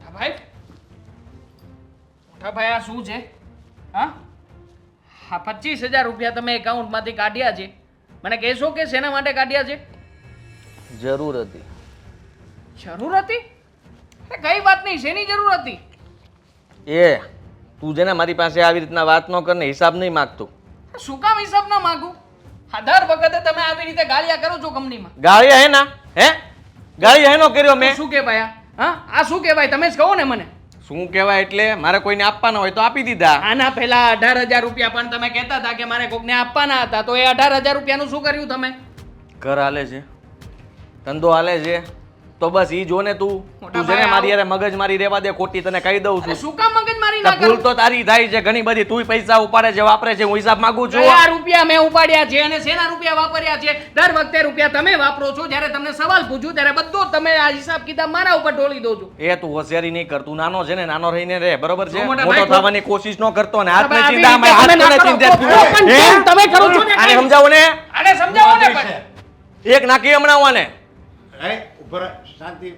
મોટા ભાઈ મોટા ભાઈ આ શું છે? હા 25,000 રૂપિયા તમે એકાઉન્ટમાંથી કાઢ્યા છે. મને કહેશો કે શેના માટે કાઢ્યા છે? જરૂર હતી. જરૂર હતી? અરે કઈ વાત નહીં, શેની જરૂર હતી? એ તું જેને મારી પાસે આવી રીતના વાત ન કરને, હિસાબ નહીં માગતો. શું કામ હિસાબ ના માંગુ? દર વખતે તમે આવી રીતે ગાળિયા કરો છો કંપનીમાં. ગાળિયા હે ના હે? ગાળિયા હેનો કર્યો મેં? શું કહેવાય આ? હા આ શું કહેવાય? તમે જ કહો ને મને. શું કહેવાય એટલે મારે કોઈને આપવાના હોય તો આપી દીધા. આના પહેલા 18,000 રૂપિયા પણ તમે કહેતા હતા કે મારે કોકને આપવાના હતા, તો એ 18,000 રૂપિયાનું શું કર્યું તમે? ઘર હાલે છે, ધંધો હાલે છે, તો બસ ઈ જો ને તું મોટા જેને ભાઈ મારી યારે મગજ મારી રેવા દે ખોટી, તને કહી દઉં અરે છું. શું કામ મગજ મારી તો ના ભૂલ કરો? તો તારી થાય છે ઘણી બધી. તું પૈસા ઉપાડે છે, વાપરે છે, હું હિસાબ માંગુ છું. કયા રૂપિયા મેં ઉપાડ્યા છે અને શેના રૂપિયા વાપર્યા છે? દર વખતે રૂપિયા તમે વાપરો છો, જ્યારે તમને સવાલ પૂછું ત્યારે બધો તમે આ હિસાબ કિતાબ મારા ઉપર ઢોળી દો છો. એ તું હોશિયારી નહીં કર, તું નાનો છે ને, નાનો રહીને રે, બરોબર છે? તો મોટા મોટો ભાઈ, થવાની કોશિશ ન કરતો ને હાથને આવી ચીંધા, રીતે હાથને તમે ના કરો. ચીંધે. પણ હે? કેમ તમે કરો છો ને? આને સમજાવો ને, આને સમજાવો ને પણ. એક નાખી હમણાં આને. ઉપર શાંતિ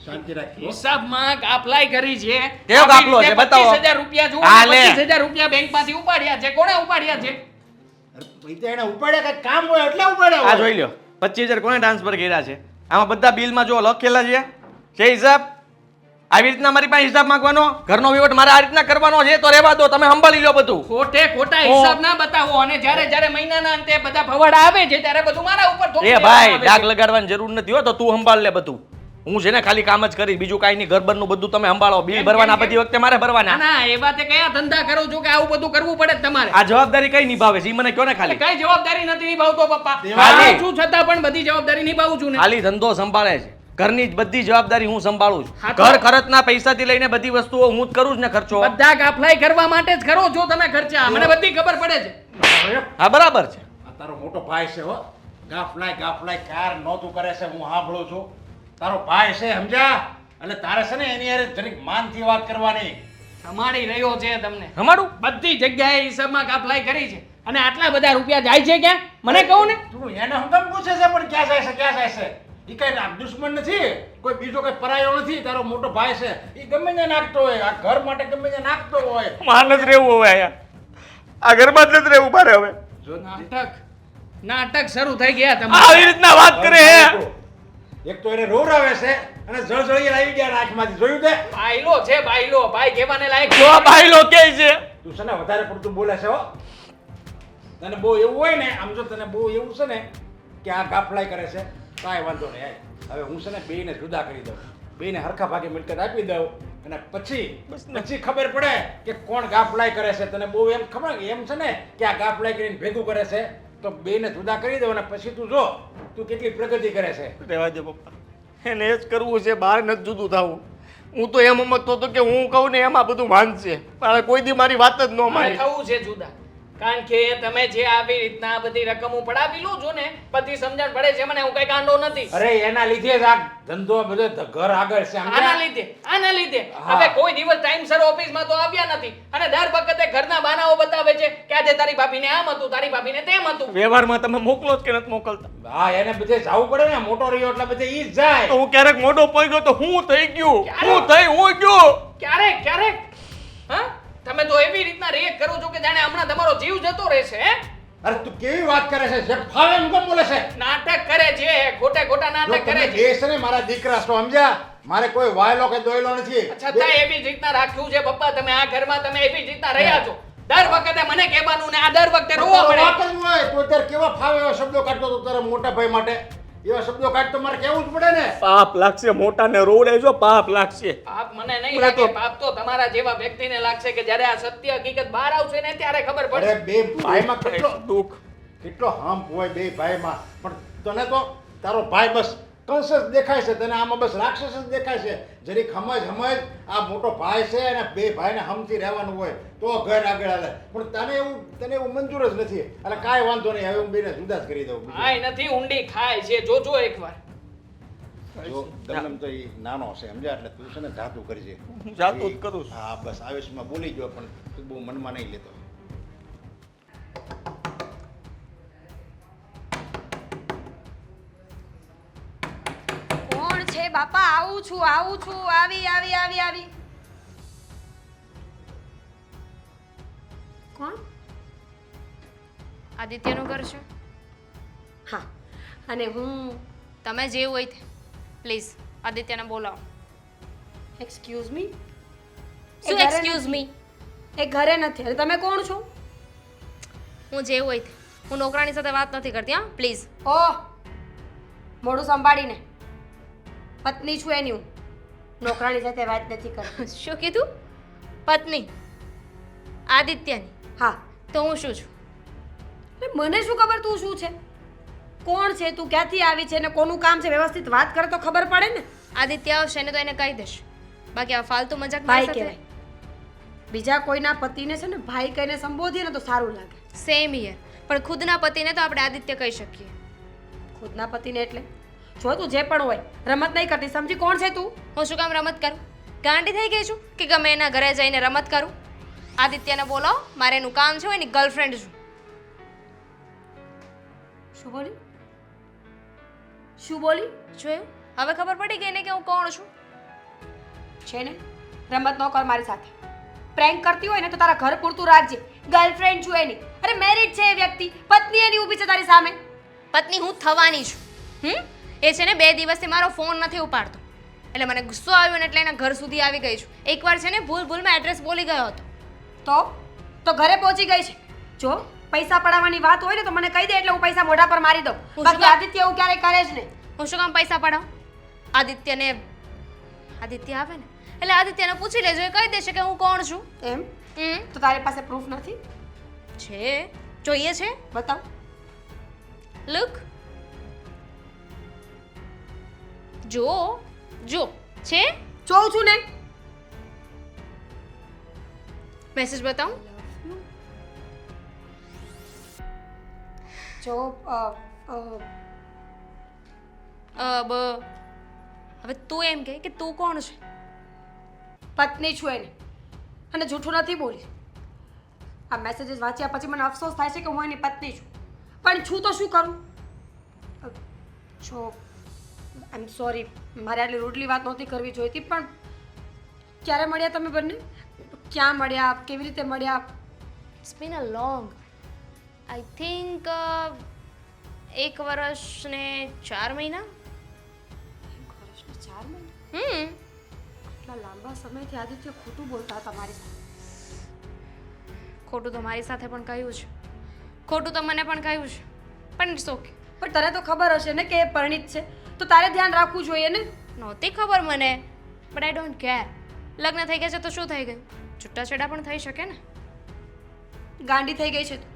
શાંતિ રાખી. હિસાબમાં કાપલાઈ કરી છે. કેવો કાપલો છે? બતાવો. 25,000 રૂપિયા જુઓ, હા, લે. 25,000 રૂપિયા બેંકમાંથી ઉપાડ્યા છે. કોણે ઉપાડ્યા છે? પૈસા એને ઉપાડ્યા કઈ કામ હોય એટલે ઉપાડ્યા આ હોય. જોઈ લ્યો 25,000 કોને ટ્રાન્સફર કર્યા છે? આમાં બધા બિલમાં જો લખેલા છે હિસાબ. આવી રીતના મારી પાસે હિસાબ માંગવાનો, ઘરનો વહીવટ મારે આ રીતના કરવાનો છે તો રહેવા દો, તમે સંભાળી લો બધું. ખોટે ખોટા હિસાબ ના બતાવો અને જ્યારે મહિનાના અંતે બધા ભવાડા આવે છે ત્યારે બધું મારા ઉપર થોપી એ દેવામાં ભાઈ આવે ડાઘ છે. લગાડવાની જરૂર નથી હો, તો તું સંભાળ લે બધું. હું છે ને ખાલી કામ જ કરીશ, બીજું કાંઈ નહીં. ઘરબરનું બધું તમે સંભાળો. બિલ ભરવાના બધી વખતે મારે ભરવાના. ના એ વાતે કયા ધંધા કરો છો કે આવું બધું કરવું પડે જ તમારે? આ જવાબદારી કઈ નિભાવે છે ઈ મને કહો ને ખાલી. કઈ જવાબદારી નથી નિભાવતો પપ્પા. ખાલી. છું છતાં પણ બધી જવાબદારી નિભાવું છું ને. ખાલી ધંધો સંભાળે છે, ઘરની જ બધી જવાબદારી હું સંભાળું હા છું. તો- ઘર ખર્ચના પૈસાથી લઈને બધી વસ્તુઓ હું જ કરું છું ને ખર્ચો. બધા કાફલાઈ કરવા માટે જ કરો છો તમે ખર્ચા. મને બધી ખબર પડે છે. હા બરાબર છે. આ તારો મોટો ભાઈ છે હો. ગાફલાય કાર નોતું કરે છે, હું સાંભળું છું. તારો ભાઈ છે સમજ્યા? અને તારે છે ને એની હારે જરીક માનથી વાત કરવાની. સંભાળી રહ્યો છે તમને. અમારું બધી જગ્યાએ હિસાબમાં કાફલાઈ કરી છે અને આટલા બધા રૂપિયા જાય છે ક્યાં? મને કહો ને. તું એને હું કેમ પૂછે છે પણ ક્યાં જાય છે ક્યાં જાય છે? ઈ કઈ દુશ્મન નથી, કોઈ બીજો કઈ પરાયો નથી. તારો મોટો ભાઈ છે, ઈ ગમે ત્યાં નાખતો હોય, આ ઘર માટે ગમે ત્યાં નાખતો હોય. માન જ રહેવું હવે અહીંયા. આ ઘરમાં જ નથી રહેવું મારે હવે. નાટક શરૂ થઈ ગયા આવી તમારે. રીતના વાત કરે હે. એક તો એને રોવરાવે છે અને જળજળીએ લાવી ગયા આંખમાંથી. જોયું તે? બાયલો છે બાયલો. ભાઈ કહેવાને લાયક જો આ બાયલો કે છે. તું છે ને વધારે પડતું બોલે છે હો. તને બહુ એવું હોય ને, આમ જો તને બહુ એવું છે ને કે આ ગાફલાઈ કરે છે, કાંઈ વાંધો નહીં. આય હવે હું છે ને બેયને જુદા કરી દઉં, બેયને હરખા ભાગે મિલકત આપી દઉં અને પછી ખબર પડે કે કોણ ગાફલાઈ કરે છે. તને બહુ એમ ખબર એમ છે ને કે આ ગાફલાઈ કરીને ભેગું કરે છે, તો બેયને જુદા કરી દઉં અને પછી તું જો તું કેટલી પ્રગતિ કરે છે. રહેવા દે પપ્પા, એને એ જ કરવું છે, બહાર નથી જુદું થવું. હું તો એમ સમજતો હતો કે હું કહું ને એમાં બધું માનશે, પણ કોઈ દી મારી વાત જ ન મારે માની. થવું છે જુદા. કારણ કે તમે જે આવી રીતના બધી રકમ પડાવી લો છો ને, બધી સમજણ પડે છે મને. હું કઈ કાંડો નથી. અરે એના લીધે જ આ ધંધો બધો ઘર આગળ છે. આના લીધે હા. હવે કોઈ દિવસ ટાઈમસર ઓફિસમાં તો આવ્યા નથી અને દર વખતે ઘરના બાનાઓ બતાવે છે કે આજે તારી ભાભીને આમ હતું, તારી ભાભીને તેમ હતું. વ્યવહારમાં તમે મોકલો જ કે નથી મોકલતા? હા એને બધે જવું પડે ને, મોટો રહ્યો એટલે બધે ઈ જ જાય. તો હું ક્યારેક મોટો પડી ગયો તો હું થઈ ગયું, ક્યારે? હું ગયો. ક્યારેક હા તમે તો એવી રીતના રિએક્ટ કરો છો કે જાણે હમણાં તમારો જીવ જતો રહેશે. હે અરે તું કેવી વાત કરે છે? જે ફાવે એમ કેમ બોલે છે? નાટક કરે છે, ખોટા નાટક જો કરે તમે છે. બે છે ને મારા દીકરા છો સમજ્યા? મારે કોઈ વાયલો કે દોયલો નથી. છતાં એવી જ રીતના રાખ્યું છે પપ્પા. તમે આ ઘરમાં તમે એવી જ રીતના રહ્યા છો. દર વખતે મને કહેવાનું ને આ દર વખતે રોવા તારો પડે. વાંક જ હોય. તું અત્યારે કેવા ફાવે એવા શબ્દો કાઢતો હતો તારા મોટા ભાઈ માટે. એવા શબ્દો કાઢતો મારે કહેવું જ પડે ને. પાપ લાગશે, મોટાને રોડે જો પાપ લાગશે. પાપ મને નહીં મને લાગે. તો- પાપ તો તમારા જેવા વ્યક્તિને લાગશે કે જ્યારે આ સત્ય હકીકત બહાર આવશે ને ત્યારે ખબર પડશે. અરે બે ભાઈમાં દુઃખ. કેટલો હંપ હોય બે ભાઈમાં. પણ તને તો તારો ભાઈ બસ કંસ જ દેખાય છે, તને આમાં બસ રાક્ષસ જ દેખાય છે. જરીક સમજ આ મોટો ભાઈ છે અને બે ભાઈને હમથી રહેવાનું હોય તો ઘર આગળ હાલે. પણ તને એવું મંજૂર જ નથી. એટલે કાંઈ વાંધો નહીં, હવે હું બેને જુદા જ કરી દઉં. આય નથી, ઊંડી ખાય છે. જોજો એકવાર. જો તમને તો એ નાનો છે સમજ્યા, એટલે તું છે ને જાતું કરજે. હું જાતું જ કરું છું. હા બસ આવેશમાં બોલી ગયો, પણ તું બહુ મનમાં નહીં લેતો. કોણ છે બાપા આવું છું આવી. કોણ? આદિત્યનું ઘર છે. હા, અને હું તમે જે હોય તે પ્લીઝ આદિત્યને બોલાવો. Excuse me. શું એક્સક્યુઝ મી? એ ઘરે નથી. અને તમે કોણ છો? હું જે હોય તે. હું નોકરાણી સાથે વાત નથી કરતી. હા પ્લીઝ. ઓહ, મોઢું સંભાળીને. પત્ની છું એની હું. નોકરાણી સાથે વાત નથી કરતી. શું કીધું? પત્ની આદિત્યની? હા. તો હું શું છું? એટલે મને શું ખબર તું શું છે? કોણ છે તું? ક્યાંથી આવી છે ને કોનું કામ છે? વ્યવસ્થિત વાત કરે તો ખબર પડે ને. આદિત્ય આવશે ને તો એને કહી દેશ. બાકી આ ફાલતુ મજાક ભાઈ મારી કહેવાય. સાથે બીજા કોઈના પતિને છે ને ભાઈ કહીને સંબોધીએ ને તો સારું લાગે. Same here. પણ ખુદના પતિને તો આપણે આદિત્ય કહી શકીએ. ખુદના પતિને એટલે જો તું જે પણ હોય રમત નહીં કરતી, સમજી? કોણ છે તું? હું શું કામ રમત કરું? ગાંડી થઈ ગઈ છું કે ગમે એના ઘરે જઈને રમત કરું? આદિત્યને બોલાવો, મારે એનું કામ છે, હું એની ગર્લફ્રેન્ડ છું. શું બોલી? શું બોલી? જોયું? હવે ખબર પડી ગઈ ને કે હું કોણ છું. છે ને રમત ન કર મારી સાથે. પ્રેન્ક કરતી હોય ને તો તારા ઘર પૂરતું રાખજે. ગર્લફ્રેન્ડ છું એની. અરે મેરિડ છે એ વ્યક્તિ, પત્ની એની ઊભી છે તારી સામે. પત્ની હું થવાની છું. એ છે ને 2 દિવસથી મારો ફોન નથી ઉપાડતો, એટલે મને ગુસ્સો આવ્યો ને એટલે એના ઘર સુધી આવી ગઈ છું. એકવાર છે ને ભૂલમાં એડ્રેસ બોલી ગયો હતો. તો ઘરે પહોંચી ગઈ છે. જો પૈસા પડાવવાની વાત હોય ને તો મને કહી દે, એટલે હું પૈસા મોઢા પર મારી દઉં. હું બાકી શું આદિત્ય એવું ક્યારેય કરે જ નહીં. હું શું કામ પૈસા પડાવું? આદિત્ય આવે ને એટલે આદિત્યને પૂછી લેજો, એ કહી દેશે કે હું કોણ છું. એમ? હમ તો તારી પાસે પ્રૂફ નથી? છે, જોઈએ છે. બતાવ. લુક, જો છે. જોઉં છું ને. મેસેજ બતાવું? જો હવે તું એમ કે તું કોણ છે? પત્ની છું એની, અને જૂઠું નથી બોલી. આ મેસેજીસ વાંચ્યા પછી મને અફસોસ થાય છે કે હું એની પત્ની છું, પણ છું તો શું કરું? જો આઈ એમ સોરી, મારે આટલી રૂડલી વાત નહોતી કરવી જોઈતી, પણ ક્યારે મળ્યા તમે બંને? ક્યાં મળ્યા? કેવી રીતે મળ્યા? It's been a long, I think 1 વર્ષ ને 4 મહિના. 1 વર્ષ ને 4 મહિના? આટલા લાંબા સમયથી આદિત્ય ખોટું બોલતા હતા મારી સાથે. ખોટું તો મારી સાથે પણ કહ્યું છે, ખોટું તો મને પણ કહ્યું છે, પણ ઇટ્સ ઓકે. પણ તને તો ખબર હશે ને કે એ પરિણીત છે, તો તારે ધ્યાન રાખવું જોઈએ ને. નહોતી ખબર મને, બટ આઈ ડોન્ટ કેર. લગ્ન થઈ ગયા છે તો શું થઈ ગયું? છૂટાછેડા પણ થઈ શકે ને. ગાંડી થઈ ગઈ છે તું.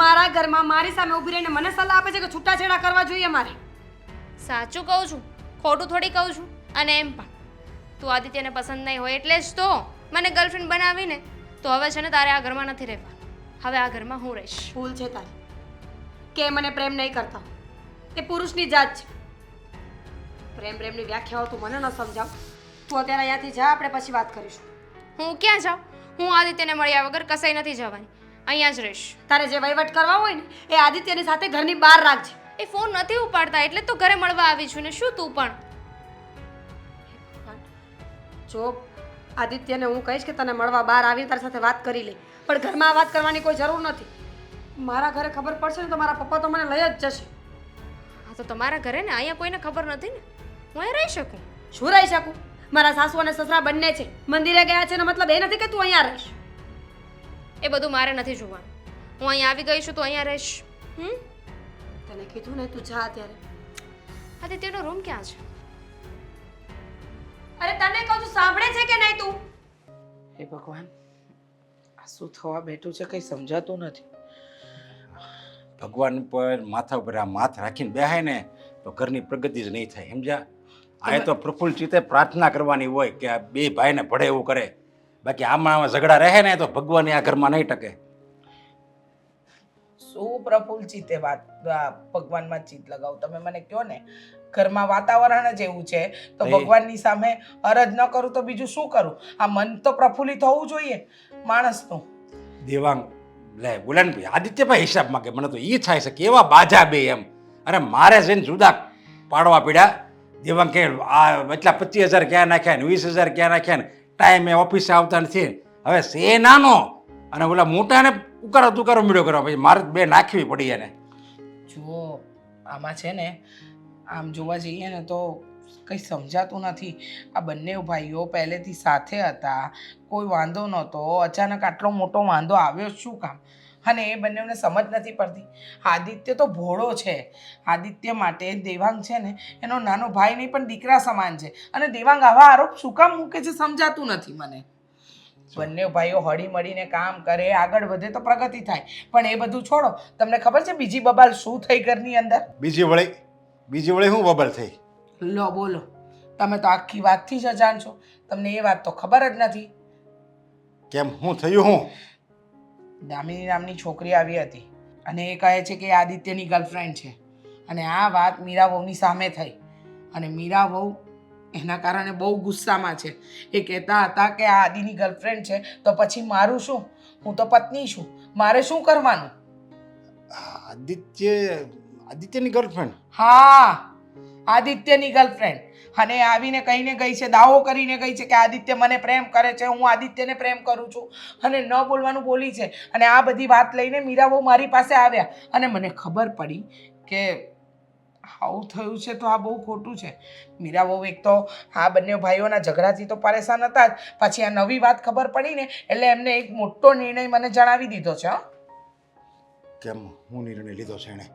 મારા ઘરમાં મારી સામે ઊભી રહીને મને સલાહ આપે છે કે છૂટાછેડા કરવા જોઈએ મારે. સાચું કહું છું, ખોટું થોડી કહું છું. અને એમ પણ તું આદિત્યને પસંદ નહીં હોય એટલે જ તો મને ગર્લફ્રેન્ડ બનાવીને. તો હવે છે ને તારે આ ઘરમાં નથી રહેવાનું. હવે આ ઘરમાં હું રહીશ. ભૂલ છે તારી કે મને પ્રેમ નહીં કરતા. એ પુરુષની જાત છે. પ્રેમની વ્યાખ્યાઓ તું મને ન સમજાવ. તું અત્યારે અહીંયાથી જા, આપણે પછી વાત કરીશું. હું ક્યાં જાઉં? હું આદિત્યને મળ્યા વગર કસાઈ નથી જવાની, અહીંયા જ રહીશ. તારે જે વહીવટ કરવા હોય ને એ આદિત્યની સાથે ઘરની બહાર રાખજે. એ ફોન નથી ઉપાડતા એટલે તો ઘરે મળવા આવી છું ને. શું તું પણ? જો આદિત્યને હું કહીશ કે તને મળવા બહાર આવીને તારી સાથે વાત કરી લે, પણ ઘરમાં વાત કરવાની કોઈ જરૂર નથી. મારા ઘરે ખબર પડશે ને તો મારા પપ્પા તો મને લઈ જ જશે. હા તો તમારા ઘરે ને, અહીંયા કોઈને ખબર નથી ને. હું અહીં રહી શકું. શું રહી શકું? મારા સાસુ અને સસરા બંને છે, મંદિરે ગયા છે, ને મતલબ એ નથી કે તું અહીંયા રહીશ. એ બધું મારે નથી જોવાનું. હું અહીંયા આવી ગઈ છું તો અહીંયા રહીશ. તને કીધું ને તું જા અત્યારે. આદિત્યનો રૂમ ક્યાં છે? અરે તને કહું છું, સાંભળે છે કે નહીં તું? હે ભગવાન, આ શું થવા બેઠું છે કંઈ સમજાતું નથી. ભગવાન પર માથા ઉપર આ માથ રાખીને બેહાય ને તો ઘરની પ્રગતિ જ નહીં થાય, સમજ્યા? આ તો પ્રફુલ્લ ચિત્તે પ્રાર્થના કરવાની હોય કે આ 2 ભાઈને ભળે એવું કરે. બાકી આમાં ઝઘડા રહે ને તો ભગવાન આ ઘરમાં નહીં ટકે. શું પ્રફુલ્લ ચિત્તે વાત ભગવાનમાં ચિત્ત લગાવ? તમે મને કહો ને, ઘરમાં વાતાવરણ જ એવું છે તો ભગવાનની સામે અરજ ન કરું તો બીજું શું કરું? આ મન તો પ્રફુલ્લિત હોવું જોઈએ માણસનું. દેવાંગ લે બોલાને ભાઈ, આદિત્યભાઈ હિસાબ માંગે. મને તો એ થાય છે કે એવા બાજા બે એમ. અરે મારે જઈને જુદા પાડવા પડ્યા દેવાંગ કે આ એટલા 25,000 ક્યાં નાખ્યા ને 20,000 ક્યાં નાખ્યા ને ટાઈમે ઓફિસે આવતા નથી. હવે સે નાનો અને ઓલા મોટાને ઉકારો તુકારો મળ્યો કરો, પછી મારે બે નાખવી પડી એને. જુઓ આમાં છે ને આમ જોવા જઈએ ને તો કંઈ સમજાતું નથી. આ બંને ભાઈઓ પહેલેથી સાથે હતા, કોઈ વાંધો નહોતો, અચાનક આટલો મોટો વાંધો આવ્યો શું કામ? અને એ બંનેને સમજ નથી પડતી. આદિત્ય તો ભોળો છે. આદિત્ય માટે દેવાંગ છે ને એનો નાનો ભાઈ નહીં પણ દીકરા સમાન છે. અને દેવાંગ આવા આરોપ શું કામ મૂકે છે સમજાતું નથી મને. બંને ભાઈઓ હળી મળીને કામ કરે, આગળ વધે તો પ્રગતિ થાય. પણ એ બધું છોડો. તમને ખબર છે બીજી બબાલ શું થઈ ઘરની અંદર? બીજી વળી શું બબલ થઈ? લો બોલો. તમે તો આખી વાતથી જ અજાણ છો. તમને એ વાત તો ખબર જ નથી. કેમ શું થયું? હું દામિની નામની છોકરી આવી હતી અને એ કહે છે કે એ આદિત્યની ગર્લફ્રેન્ડ છે. અને આ વાત મીરા વહુની સામે થઈ અને મીરા વહુ એના કારણે બહુ ગુસ્સામાં છે. એ કહેતા હતા કે આ આદિની ગર્લફ્રેન્ડ છે તો પછી મારું શું? હું તો પત્ની છું, મારે શું કરવાનું? આદિત્યની ગર્લફ્રેન્ડ? હા, આદિત્યની ગર્લફ્રેન્ડ. અને આવીને કહીને ગઈ છે, દાવો કરીને ગઈ છે કે આદિત્ય મને પ્રેમ કરે છે, હું આદિત્યને પ્રેમ કરું છું. અને ન બોલવાનું બોલી છે. અને આ બધી વાત લઈને મીરા બહુ મારી પાસે આવ્યા અને મને ખબર પડી કે આવું થયું છે તો આ બહુ ખોટું છે. મીરા બહુ એક તો આ બંને ભાઈઓના ઝઘડાથી તો પરેશાન હતા જ, પછી આ નવી વાત ખબર પડી ને એટલે એમને એક મોટો નિર્ણય મને જણાવી દીધો છે. કેમ હું નિર્ણય લીધો છે એણે?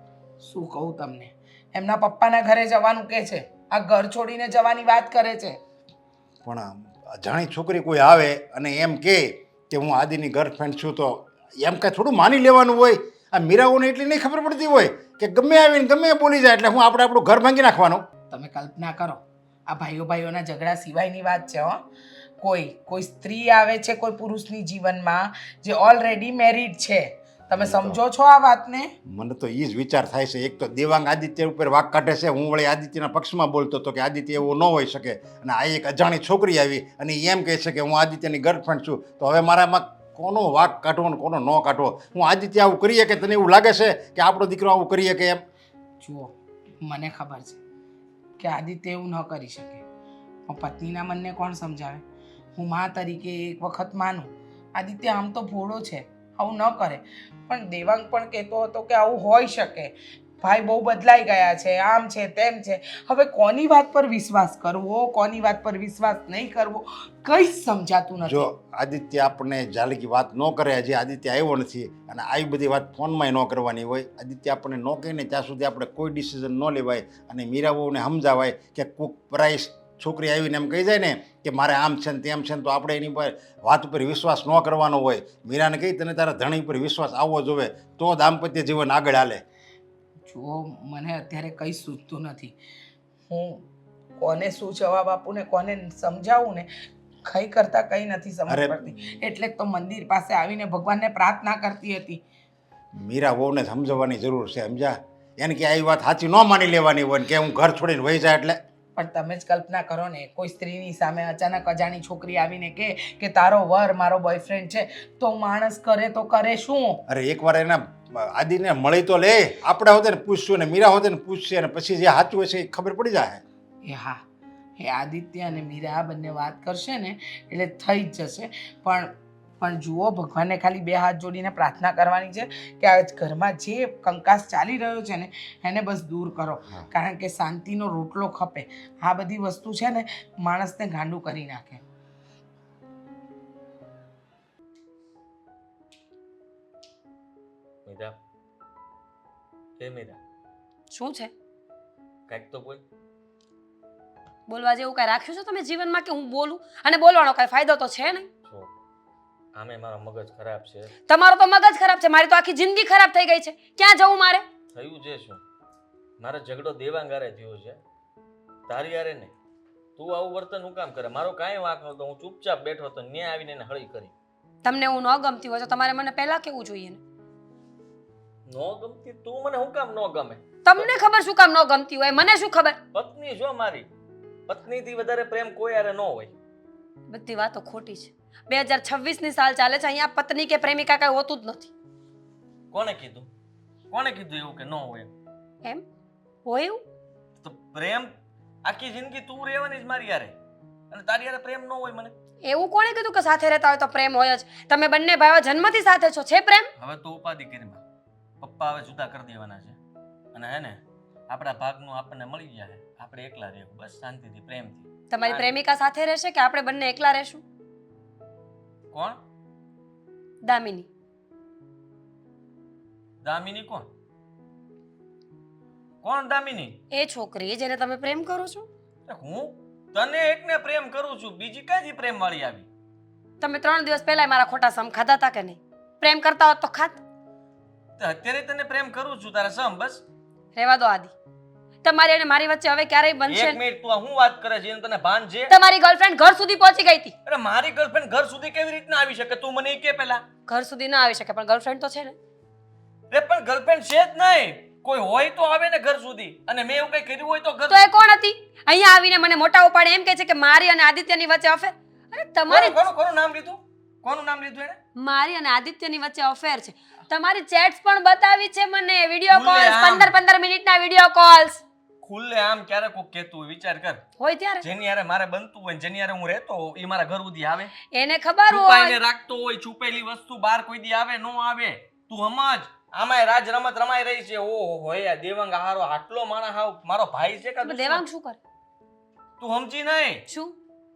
શું કહું તમને, એમના પપ્પાના ઘરે જવાનું કહે છે. આ ઘર છોડીને જવાની વાત કરે છે. પણ અજાણી છોકરી કોઈ આવે અને એમ કે હું આદિની ગર્લફ્રેન્ડ છું તો એમ કાંઈ થોડું માની લેવાનું હોય? આ મીરાઓને એટલી નહીં ખબર પડતી હોય કે ગમે આવીને ગમે બોલી જાય એટલે હું આપણે આપણું ઘર ભાંગી નાખવાનું? તમે કલ્પના કરો, આ ભાઈઓના ઝઘડા સિવાયની વાત છે. કોઈ સ્ત્રી આવે છે કોઈ પુરુષની જીવનમાં જે ઓલરેડી મેરિડ છે. તમે સમજો છો આ વાતને? મને તો એ જ વિચાર થાય છે. એક તો દેવાંગ આદિત્ય ઉપર વાંક કાઢે છે, હું વળી આદિત્યના પક્ષમાં બોલતો હતો કે આદિત્ય એવો ન હોઈ શકે. અને આ એક અજાણી છોકરી આવી અને એમ કહે છે કે હું આદિત્યની ગર્લફ્રેન્ડ છું. તો હવે મારામાં કોનો વાંક કાઢવો ને કોનો ન કાઢવો? હું આદિત્ય આવું કરીએ કે તને એવું લાગે છે કે આપણો દીકરો આવું કરીએ કે એમ? જુઓ, મને ખબર છે કે આદિત્ય એવું ન કરી શકે, પણ પત્નીના મનને કોણ સમજાવે? હું મા તરીકે એક વખત માનું. આદિત્ય આમ તો ભોળો છે, આવું ન કરે. પણ દેવાંગ પણ કહેતો હતો કે આવું હોઈ શકે, ભાઈ બહુ બદલાઈ ગયા છે, આમ છે તેમ છે. હવે કોની વાત પર વિશ્વાસ કરવો, કોની વાત પર વિશ્વાસ નહીં કરવો, કંઈ જ સમજાતું નથી. જો આદિત્ય આપણને જાલકી વાત ન કરે, હજી આદિત્ય આવ્યો નથી અને આવી બધી વાત ફોનમાં ન કરવાની હોય. આદિત્ય આપણને ન કહે ને ત્યાં સુધી આપણે કોઈ ડિસિઝન ન લેવાય. અને મીરાઓને સમજાવાય કે કોઈક પ્રાઇસ છોકરી આવીને એમ કહી જાય ને કે મારે આમ છે ને તેમ છે ને તો આપણે એની પર વાત ઉપર વિશ્વાસ ન કરવાનો હોય. મીરાને કહી તને તારા ધણી ઉપર વિશ્વાસ આવવો જોઈએ તો દાંપત્ય જીવન આગળ હાલે. જુઓ, મને અત્યારે કંઈ સૂચતું નથી. હું કોને શું જવાબ આપું ને કોને સમજાવું ને કંઈ કરતાં કંઈ નથી સમજ પડતી. એટલે જ તો મંદિર પાસે આવીને ભગવાનને પ્રાર્થના કરતી હતી. મીરા વહુને સમજાવવાની જરૂર છે, સમજ્યા? એને કે આવી વાત સાચી ન માની લેવાની હોય કે હું ઘર છોડીને વહી જાય એટલે. પણ તમે જ કલ્પના કરો ને, કોઈ સ્ત્રીની સામે અચાનક અજાણી છોકરી આવીને કે તારો વર મારો બોયફ્રેન્ડ છે તો માણસ કરે તો કરે શું? અરે એકવાર એના આદિને મળી તો લે. આપણે હોતે ને પૂછશું ને મીરા હોતે ને પૂછશે અને પછી જે સાચું હશે એ ખબર પડી જાય. એ હા, એ આદિત્ય અને મીરા આ બંને વાત કરશે ને એટલે થઈ જ જશે. પણ જુઓ, ભગવાનને ખાલી બે હાથ જોડીને પ્રાર્થના કરવાની છે કે આ ઘરમાં જે કંકાસ ચાલી રહ્યો છે ને એને બસ દૂર કરો. કારણ કે શાંતિનો રોટલો ખપે. આ બધી વસ્તુ છે ને માણસને ગાંડું કરી નાખે. મીરા, હે મીરા, શું છે? કાંઈક તો બોલ. બોલવા જેવું કાંઈ રાખ્યું છે તમે જીવનમાં કે હું બોલું? અને બોલવાનો કાંઈ ફાયદો તો છે નહીં. જો આમે મારો મગજ ખરાબ છે. તમારો તો મગજ ખરાબ છે, મારી તો આખી જિંદગી ખરાબ થઈ ગઈ છે. ક્યાં જવું મારે? થયું છે શું? મારો ઝઘડો દેવાંગારે થયો છે, તારી યારે નહીં. તું આવું વર્તન હું કામ કરે? મારો કાંઈ વાંક નહોતો, હું ચૂપચાપ બેઠો હતો, ન્યા આવીને એને હળી કરી. તમને હું ન ગમતી હોય તો તમારે મને પહેલા કેવું જોઈએ ને? નો ગમતી તું મને હું કામ ન ગમે? તમને ખબર શું કામ ન ગમતી હોય, મને શું ખબર? પત્ની જો મારી, પત્નીથી વધારે પ્રેમ કોઈ યારે ન હોય. બધી વાતો ખોટી છે. 2026ની સાલ ચાલે છે, અહીંયા પત્ની કે પ્રેમિકા કઈ હોતું જ નથી. કોને કીધું? કોને કીધું એવું કે ન હોય? એમ હોય એવું? તો પ્રેમ આખી જિંદગી તું રહેવાની જ મારી યારે, અને તારી યારે પ્રેમ ન હોય મને. એવું કોણે કીધું કે સાથે રહેતા હોય તો પ્રેમ હોય જ? તમે બંને ભાઈઓ જન્મથી સાથે છો, છે પ્રેમ? હવે તો ઉપાધિ કરી માં. પપ્પા હવે જુદા કરી દેવાના છે, અને હે ને આપણા ભાગનું આપણને મળી જાય, આપણે એકલા રહેવું બસ, શાંતિથી, પ્રેમથી. તમારી પ્રેમિકા સાથે રહેશે કે આપણે બંને એકલા રહેશું? કોણ? દામિની. દામિની કોણ? કોણ દામિની? એ છોકરી જેને તમે પ્રેમ કરો છો. હું તને એકને પ્રેમ કરું છું, બીજી કાંઈ પ્રેમ વાળી આવી? તમે 3 દિવસ પહેલા મારા ખોટા સમ ખાધા હતા કે નહીં? પ્રેમ કરતા હોત તો ખાત. તો અત્યારે તને પ્રેમ કરું છું, તારા સમ બસ. રહેવા દો આદિ, તમારી અને મારી વચ્ચે હવે ક્યારેય બનશે એક મિનિટ, તું આ હું વાત કરે છે એનું તને ભાન છે? તમારી ગર્લફ્રેન્ડ ઘર સુધી પહોંચી ગઈ હતી. અરે મારી ગર્લફ્રેન્ડ ઘર સુધી કેવી રીતના આવી શકે? તું મને એ કે પહેલા. ઘર સુધી ના આવી શકે પણ ગર્લફ્રેન્ડ તો છે ને. રે પણ ગર્લફ્રેન્ડ છે જ નહીં, કોઈ હોય તો આવે ને ઘર સુધી, અને મેં એવું કઈ કર્યું હોય તો ઘર. તો એ કોણ હતી? અહીંયા આવીને મને મોટા ઉપાડે એમ કહે છે કે મારી અને આદિત્યની વચ્ચે અફેર. અરે તમારી કોનું નામ લીધું? કોનું નામ લીધું એને? મારી અને આદિત્યની વચ્ચે અફેર છે. તમારી ચેટ્સ પણ બતાવી છે મને, વિડિયો કોલ્સ, ખુલ્લેઆમ. 15 મિનિટના વિડિયો કોલ્સ. ખુલ્લે આમ ક્યારે કોક કહેતું હોય, વિચાર કર. હોય ત્યારે જેની હારે મારે બનતું હોય ને જેની હારે હું રહેતો હોઉં, એ મારા ઘર સુધી આવે? એને ખબર છુપાઈને હોય. રાખતો હોય, છુપેલી વસ્તુ બહાર કોઈ દી આવે નો આવે? તું સમજ, આમાંય રાજ રમત રમાઈ રહી છે. ઓહો હોય દેવાંગ હારો આટલો માણસ હાવ મારો ભાઈ છે કે દુશ્મન? દેવાંગ શું કરે? તું સમજી નહીં? શું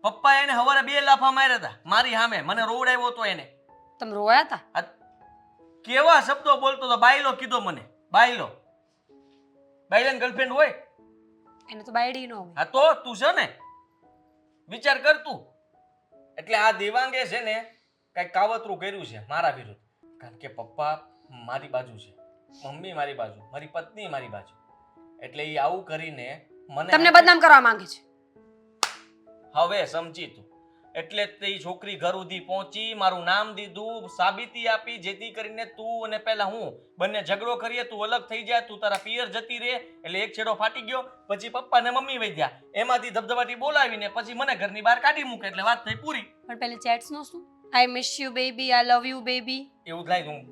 પપ્પા એને હવારે 2 લાફા માર્યા હતા મારી સામે, મને રોવડાવ્યો તો એને. તમે રોયા હતા? આ કેવા શબ્દો બોલતો તો, બાયલો કીધો મને, બાયલો. બાયલાની ગર્લફ્રેન્ડ હોય? એને તો બાયડી નો હોય. હા તો તું છે ને, વિચાર કર તું. એટલે આ દેવાંગે છે ને કઈ કાવતરું કર્યું છે મારા વિરુદ્ધ, કારણ કે પપ્પા મારી બાજુ છે, મમ્મી મારી બાજુ, મારી પત્ની મારી બાજુ, એટલે એ આવું કરીને મને તમને બદનામ કરવા માંગે છે. હવે સમજી તું. એટલે જ તે ઈ છોકરી ઘર સુધી પહોંચી, મારું નામ દીધું, સાબિતી આપી, જેથી કરીને તું અને પહેલા હું બંને ઝઘડો કરીએ, તું અલગ થઈ જાય, તું તારા પિયર જતી રહે, એટલે એક છેડો ફાટી ગયો. પછી પપ્પા ને મમ્મી વૈદ્યા, એમાંથી ધબધબાટી બોલાવીને પછી મને ઘરની બહાર કાઢી મૂકે, એટલે વાત થઈ પૂરી. પણ પેલી ચેટ્સ નો શું? I miss you baby, I love you baby. એવું થાય હું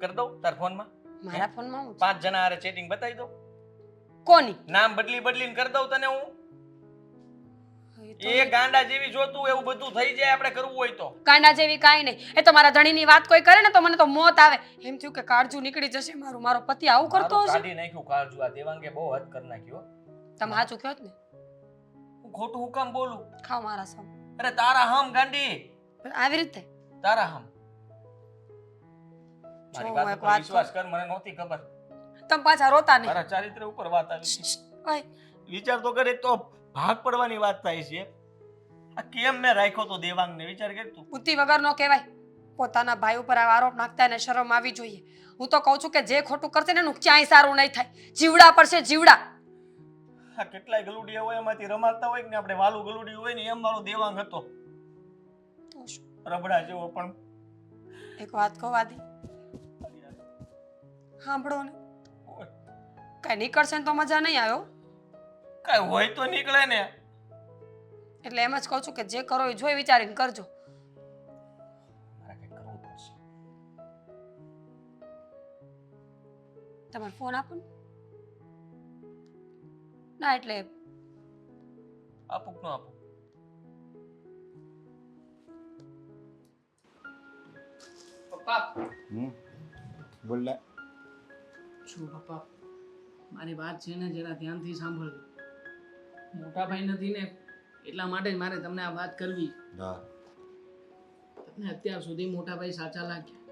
કરી દઉં તાર ફોનમાં? મારા ફોનમાં હું 5 જણા હારે ચેટિંગ બતાવી દઉં, કોની? નામ બદલીને કરી દઉં તને હું. એ ગાંડા જેવી જોતું એવું બધું થઈ જાય આપણે કરવું હોય તો. કાંડા જેવી કાંઈ નહીં. એ તો મારા ધણીની વાત કોઈ કરે ને તો મને તો મોત આવે. એમ થયું કે કાળજુ નીકળી જશે મારું. મારો પતિ આવું કરતો મારું હશે. કાઢી નાખ્યું કાળજુ. આ દેવાંગે બહુ હદ કરી નાખ્યો. તમે સાચું કહો જ ને. હું ખોટું હું કામ બોલું? ખાઓ મારા સમ. અરે તારા હમ ગાંડી, આવી રીતે તારા હમ. મારી જો હું વાત એક ઉપર વાત વિશ્વાસ કર, મને નહોતી ખબર. તમે પાછા રોતા નહીં. તારા ચારિત્ર ઉપર વાત આવી છે. ઓય, વિચાર તો કરે તો ભાગ પડવાની વાત થાય છે. આ કેમ મેં રાખ્યો તો દેવાંગને, વિચાર કર તું. બુદ્ધિ વગર નો કહેવાય. પોતાના ભાઈ ઉપર આ આરોપ નાખતા એને શરમ આવી જોઈએ. હું તો કહું છું કે જે ખોટું કરશે ને એનું ક્યાંય સારું નહીં થાય. જીવડા પડશે જીવડા. આ કેટલાય ગલુડિયા હોય એમાંથી રમાડતા હોય કે ને આપણે વાલું ગલુડિયું હોય ને એમ મારો દેવાંગ હતો. તો શું? રબડા જેવો. પણ એક વાત કહો આદિ, સાંભળો ને, કઈ નીકળશે ને તો મજા નહીં આવ્યો. કઈ હોય તો નીકળે ને. એટલે એમ જ કહું છું કે જે કરો એ જોઈ વિચારીને કરજો. મારે કંઈક કરવું પડશે. તમારો ફોન આપો ને. ના એટલે આપું કે ન આપું? પપ્પા બોલ લે. શું પપ્પા, મારી વાત છે ને જરા ધ્યાનથી સાંભળજો. મોટા ભાઈ નથી ને એટલા માટે જ મારે તમને આ વાત કરવી. હા તમને અત્યાર સુધી મોટા ભાઈ સાચા લાગ્યા.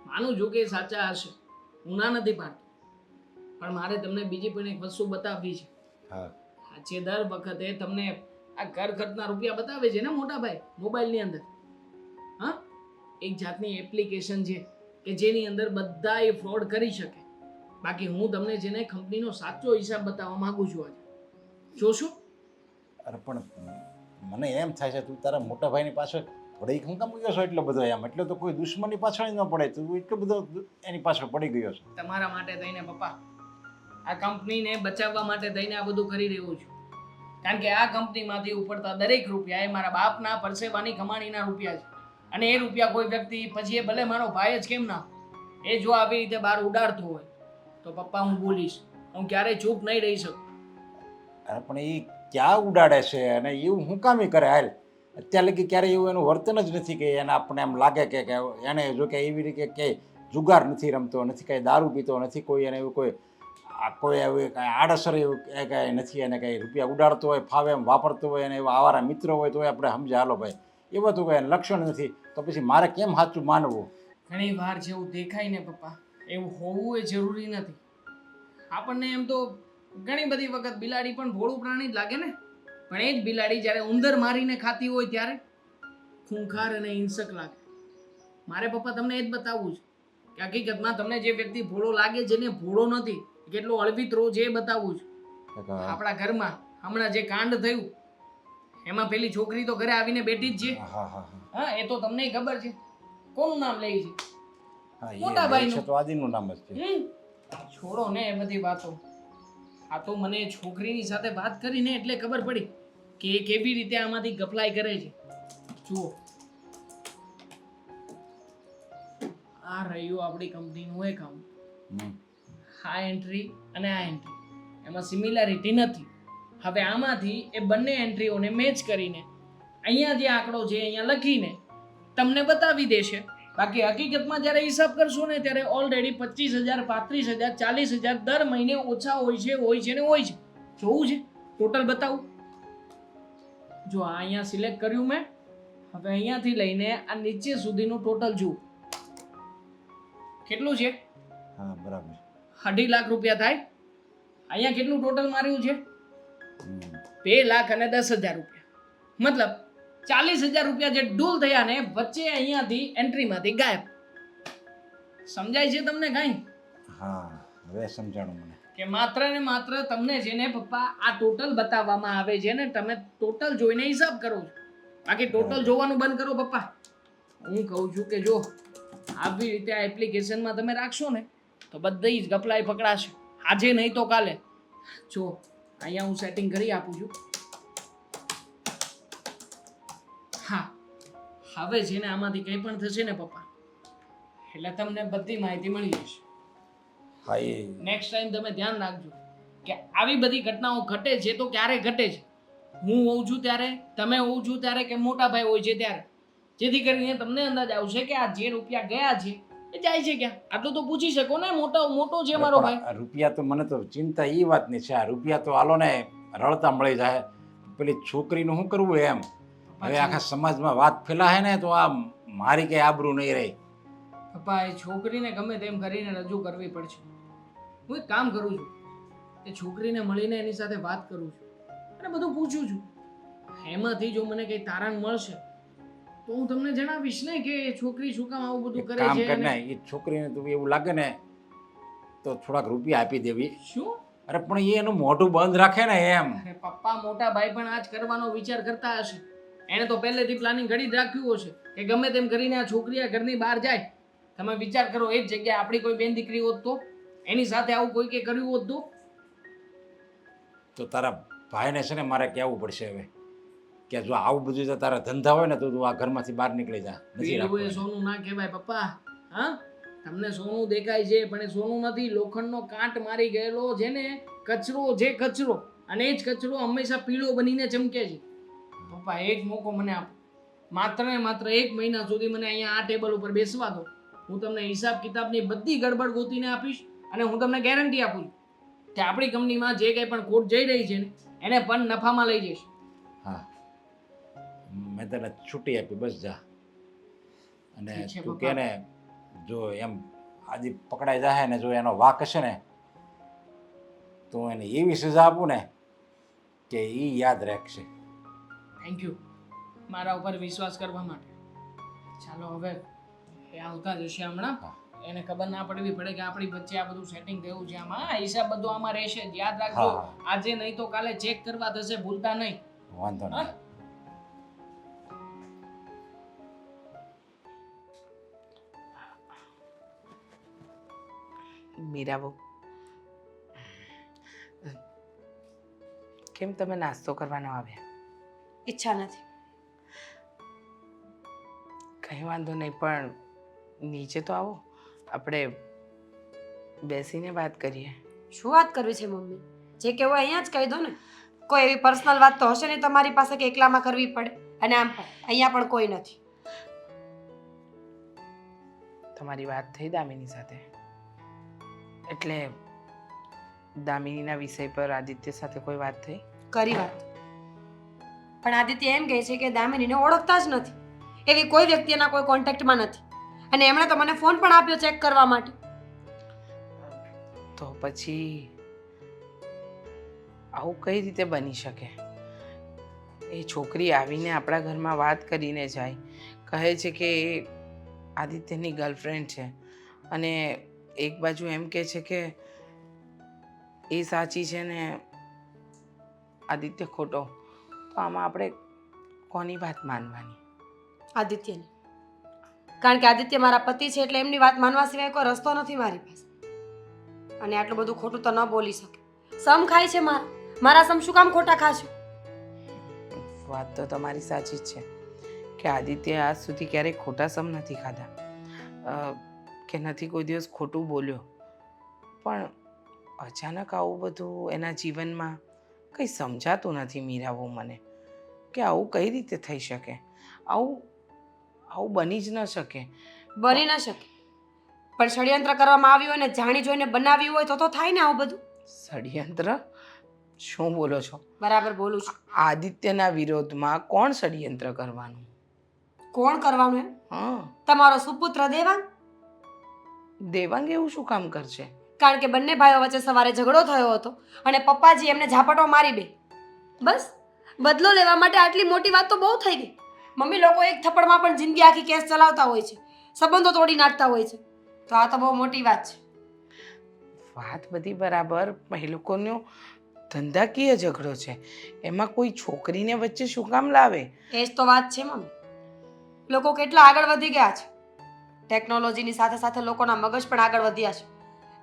માનું છું કે એ સાચા હશે, હું ના નથી પાડતો, પણ મારે તમને બીજી પણ એક વસ્તુ બતાવવી છે. હા આજે દર વખતે તમને આ ઘર ખર્ચના રૂપિયા બતાવે છે ને મોટા ભાઈ મોબાઈલની અંદર. હા, એક જાતની એપ્લિકેશન છે કે જેની અંદર બધા એ ફ્રોડ કરી શકે. બાકી હું તમને છે ને કંપનીનો સાચો હિસાબ બતાવવા માંગુ છું આજે. જોશો? અરે પણ મને એમ થાય છે તું તારા મોટા ભાઈની પાછળ પડી ખંકામ ગયો છો એટલો બધો એમ, એટલે તો કોઈ દુશ્મની પાછળ ન પડે, તું એટલો બધો એની પાછળ પડી ગયો છે. તમારા માટે થઈને પપ્પા, આ કંપનીને બચાવવા માટે થઈને આ બધું કરી રહ્યો છું. કારણ કે આ કંપનીમાંથી ઉપડતા દરેક રૂપિયા એ મારા બાપના પરસેવાની કમાણીના રૂપિયા છે. અને એ રૂપિયા કોઈ વ્યક્તિ, પછી એ ભલે મારો ભાઈ જ કેમ ના, એ જો આવી રીતે બહાર ઉડાડતો હોય તો પપ્પા હું બોલીશ. હું ક્યારેય ચૂપ નહીં રહી શકું. અરે પણ એ ક્યાં ઉડાડે છે અને એવું હું કામી કરે હાલ અત્યારે લગી ક્યારે એવું એનું વર્તન જ નથી કે એને આપણને એમ લાગે કે એને જો કે એવી રીતે કે જુગાર નથી રમતો, નથી કાંઈ દારૂ પીતો, નથી કોઈ એને એવું કોઈ એવી કાંઈ આડઅસર એવું કાંઈ નથી, એને કાંઈ રૂપિયા ઉડાડતો હોય, ફાવે એમ વાપરતો હોય, અને એવા આવારા મિત્રો હોય તો આપણે સમજે હાલો ભાઈ એવું તો કાંઈ લક્ષણ નથી, તો પછી મારે કેમ સાચું માનવું? ઘણી વાર જેવું દેખાય ને પપ્પા એવું હોવું એ જરૂરી નથી. આપણને એમ તો ઘણી બધી વખત બિલાડી પણ ભોળું પ્રાણી જ લાગે ને, પણ એ જ બિલાડી જ્યારે ઉંદર મારીને ખાતી હોય ત્યારે ખૂંખાર અને હિંસક લાગે. મારે પપ્પા તમને એ જ બતાવવું છે કે હકીકતમાં તમને જે વ્યક્તિ ભોળો લાગે જેને ભોળો નથી કેટલો અળવિત્રો છે એ બતાવવું છે. આપણા ઘરમાં હમણાં જે કાંડ થયું એમાં પેલી છોકરી તો ઘરે આવીને બેઠી જ છે. હા હા હા એ તો તમને ખબર છે. કોનું નામ લે છે? હા મોટા એ ભાઈનું. છે તો આદિનું નામ જ છે. છોડો ને એ બધી વાતો. આ તો મને છોકરીની સાથે વાત કરીને એટલે ખબર પડી કે એ કેવી રીતે આમાંથી ગફલાઈ કરે છે. જુઓ, આ રહ્યું આપણી કંપનીનું એકાઉન્ટ. હમ. આ એન્ટ્રી અને આ એન્ટ્રી એમાં સિમિલારિટી નથી. હવે આમાંથી એ બંને એન્ટ્રીઓને મેચ કરીને અહીંયા જે આંકડો છે અહીંયા લખીને તમને બતાવી દેશે. બાકી હકીકતમાં જ્યારે હિસાબ કરશો ને ત્યારે ઓલરેડી 25,000, 35,000, 40,000 દર મહિને ઓછા હોય છે ને હોય છે. જોવું છે ટોટલ બતાવું. જો આ અહીંયા સિલેક્ટ કર્યું મેં. હવે અહીંયાથી લઈને આ નીચે સુધીનું ટોટલ જુઓ કેટલું છે. હા બરાબર. 2.5 લાખ રૂપિયા થાય. અહીંયા કેટલું ટોટલ માર્યું છે? હમ. 2,10,000 રૂપિયા. મતલબ 40,000 રૂપિયા જે ડૂલ થયા ને વચ્ચે અહીંયાથી એન્ટ્રીમાંથી ગાયબ. સમજાય છે તમને કાંઈ? હા હવે સમજાણું મને. કે માત્ર ને માત્ર તમને છે ને પપ્પા આ ટોટલ બતાવવામાં આવે છે ને તમે ટોટલ જોઈને હિસાબ કરો છો. બાકી ટોટલ જોવાનું બંધ કરો પપ્પા. હું કહું છું કે જો આવી રીતે આ એપ્લિકેશનમાં તમે રાખશો ને તો બધી જ ગફલાઈ પકડાશે. આજે નહીં તો કાલે. જો અહીંયા હું સેટિંગ કરી આપું છું. હા હવે છે ને આમાંથી કંઈ પણ થશે ને પપ્પા એટલે તમને બધી માહિતી મળી જશે. હા એ નેક્સ્ટ ટાઈમ તમે ધ્યાન રાખજો કે આવી બધી ઘટનાઓ ઘટે છે તો ક્યારે ઘટે છે. હું હોઉં છું ત્યારે, તમે હોઉં છું ત્યારે, કે મોટા ભાઈ હોય છે ત્યારે, જેથી કરીને તમને અંદાજ આવશે કે આ જે રૂપિયા ગયા છે એ જાય છે ક્યાં. આટલું તો પૂછી શકો ને. મોટો છે મારો ભાઈ. પણ આ રૂપિયા તો મને તો ચિંતા એ વાતની છે. આ રૂપિયા તો હાલો ને રળતા મળી જાય. પેલી છોકરીનું શું કરવું એમ? હવે આખા સમાજમાં વાત ફેલાય ને તો આ મારી કઈ આબરૂ નહીં રહી. પપ્પા એ છોકરીને ગમે તેમ કરીને રજૂ કરવી પડશે. હું એક કામ કરું છું એ છોકરીને મળીને એની સાથે વાત કરું છું અને બધું પૂછું છું. એમાંથી જો મને કંઈ તારણ મળશે તો હું તમને જણાવીશ ને કે એ છોકરી શું કામ આવું બધું એક કરે કામ છે. કર ને અને એ છોકરીને તું એવું લાગે ને તો થોડાક રૂપિયા આપી દેવી. શું? અરે પણ એ એનું મોઢું બંધ રાખે ને એમ. અરે પપ્પા મોટા ભાઈ પણ આજ કરવાનો વિચાર કરતા હશે. એને તો પહેલેથી પ્લાનિંગ ઘડી જ રાખ્યું હશે કે ગમે તેમ કરીને આ છોકરી આ ઘરની બહાર જાય. તમે વિચાર કરો એ જ જગ્યાએ આપણી કોઈ બેન દીકરી હોત તો, એની સાથે આવું કોઈ કે કર્યું હોત તો તારા ભાઈને છે ને મારે કહેવું પડશે હવે કે જો આવું બધું જો તારા ધંધા હોય ને તો તું આ ઘરમાંથી બહાર નીકળી જા. નથી પેલું એ રાખવું. સોનું ના કહેવાય પપ્પા. હા તમને સોનું દેખાય છે પણ એ સોનું નથી. લોખંડનો કાંટ મારી ગયેલો છે ને કચરો અને એ જ કચરો હંમેશા પીળો બનીને ચમકે છે. પપ્પા એક મોકો મને આપો. માત્ર ને માત્ર 1 મહિના સુધી મને અહીંયા આ ટેબલ ઉપર બેસવા દો. હું તમને હિસાબ કિતાબની બધી ગડબડ ગોતીને આપીશ અને હું તમને ગેરંટી આપું છું કે આપણી કંપનીમાં જે કંઈ પણ ખોટ જઈ રહી છે ને એને પણ નફામાં લઈ જઈશ. હા મેં તને છૂટી આપી બસ જા. અને ઠીક છે, તું પપ્પા. કે ને જો એમ આજે પકડાઈ જાય ને જો એનો વાક હશે ને તો એને એવી સજા આપું ને કે એ યાદ રાખશે. થેન્ક યુ મારા ઉપર વિશ્વાસ કરવા માટે. ચાલો હવે એ આવતા જશે હમણાં. હા. એને ખબર ના પડવી પડે કે આપણી વચ્ચે આ બધું સેટિંગ થયું છે. આમાં હા, હિસાબ બધો આમાં રહેશે જ. યાદ રાખજો. હા. આજે નહીં તો કાલે ચેક કરવા થશે, ભૂલતા નહીં. વાંધો નહીં. મીરાબુ, કેમ તમે નાસ્તો કરવાનો આવ્યા? ઈચ્છા નથી. કંઈ વાંધો નહીં, પણ નીચે તો આવો, આપણે બેસીને વાત કરીએ. શું વાત કરવી છે મમ્મી? જે કહેવું હોય અહીંયા જ કહી દો ને. કોઈ એવી પર્સનલ વાત તો હશે નહીં તમારી પાસે કે એકલામાં કરવી પડે. અને આમ પણ અહીંયા પણ કોઈ નથી. તમારી વાત થઈ દામિની સાથે, એટલે દામિનીના વિષય પર આદિત્ય સાથે કોઈ વાત થઈ? કરી વાત. પણ આદિત્ય એમ કહે છે કે દામિનીને ઓળખતા જ નથી, એવી કોઈ વ્યક્તિ એના કોઈ કોન્ટેક્ટમાં નથી. અને એમણે તો મને ફોન પણ આપ્યો ચેક કરવા માટે. તો પછી આવું કઈ રીતે બની શકે? એ છોકરી આવીને આપણા ઘરમાં વાત કરીને જાય, કહે છે કે એ આદિત્યની ગર્લફ્રેન્ડ છે, અને એક બાજુ એમ કહે છે કે એ સાચી છે ને આદિત્ય ખોટો. તો આમાં આપણે કોની વાત માનવાની? આદિત્યની. કારણ કે આદિત્ય મારા પતિ છે એટલે એમની વાત માનવા સિવાય કોઈ રસ્તો નથી મારી પાસે. અને આટલું બધું ખોટું તો ન બોલી શકે. સમ ખાય છે મારા સમ શું કામ ખોટા ખાશું? વાત તો તમારી સાચી જ છે કે આદિત્ય આજ સુધી ક્યારેય ખોટા સમ નથી ખાધા, કે નથી કોઈ દિવસ ખોટું બોલ્યો. પણ અચાનક આવું બધું એના જીવનમાં કંઈ સમજાતું નથી મીરાબો મને, કે આવું કઈ રીતે થઈ શકે? આવું બની જ ન શકે. બની ન શકે. પણ ષડયંત્ર કરવામાં આવ્યું હોય ને જાણી જોઈને બનાવ્યું હોય તો થાય ને આવું બધું. ષડયંત્ર? શું બોલો છો? બરાબર બોલું છું. આદિત્યના વિરોધમાં કોણ ષડયંત્ર કરવાનું? કોણ કરવાનું એમ? હા, તમારો સુપુત્ર દેવાંગ. દેવાંગ એવું શું કામ કરશે? કારણ કે બંને ભાઈઓ વચ્ચે સવારે ઝઘડો થયો હતો અને પપ્પાજી એમને ઝાપટો મારી દે. બસ બદલો લેવા માટે આટલી મોટી વાત તો બહુ થઈ ગઈ. મમ્મી લોકો એક થપ્પડમાં પણ જિંદગી આખી કેસ ચલાવતા હોય છે, સંબંધો તોડી નાખતા હોય છે. તો આ તો બહુ મોટી વાત છે. વાત બધી બરાબર, પણ એ લોકોનો ધંધાકીય ઝઘડો છે, એમાં કોઈ છોકરીને વચ્ચે શું કામ લાવે? એ જ તો વાત છે મમ્મી. લોકો કેટલા આગળ વધી ગયા છે. ટેકનોલોજીની સાથે સાથે લોકોના મગજ પણ આગળ વધ્યા છે.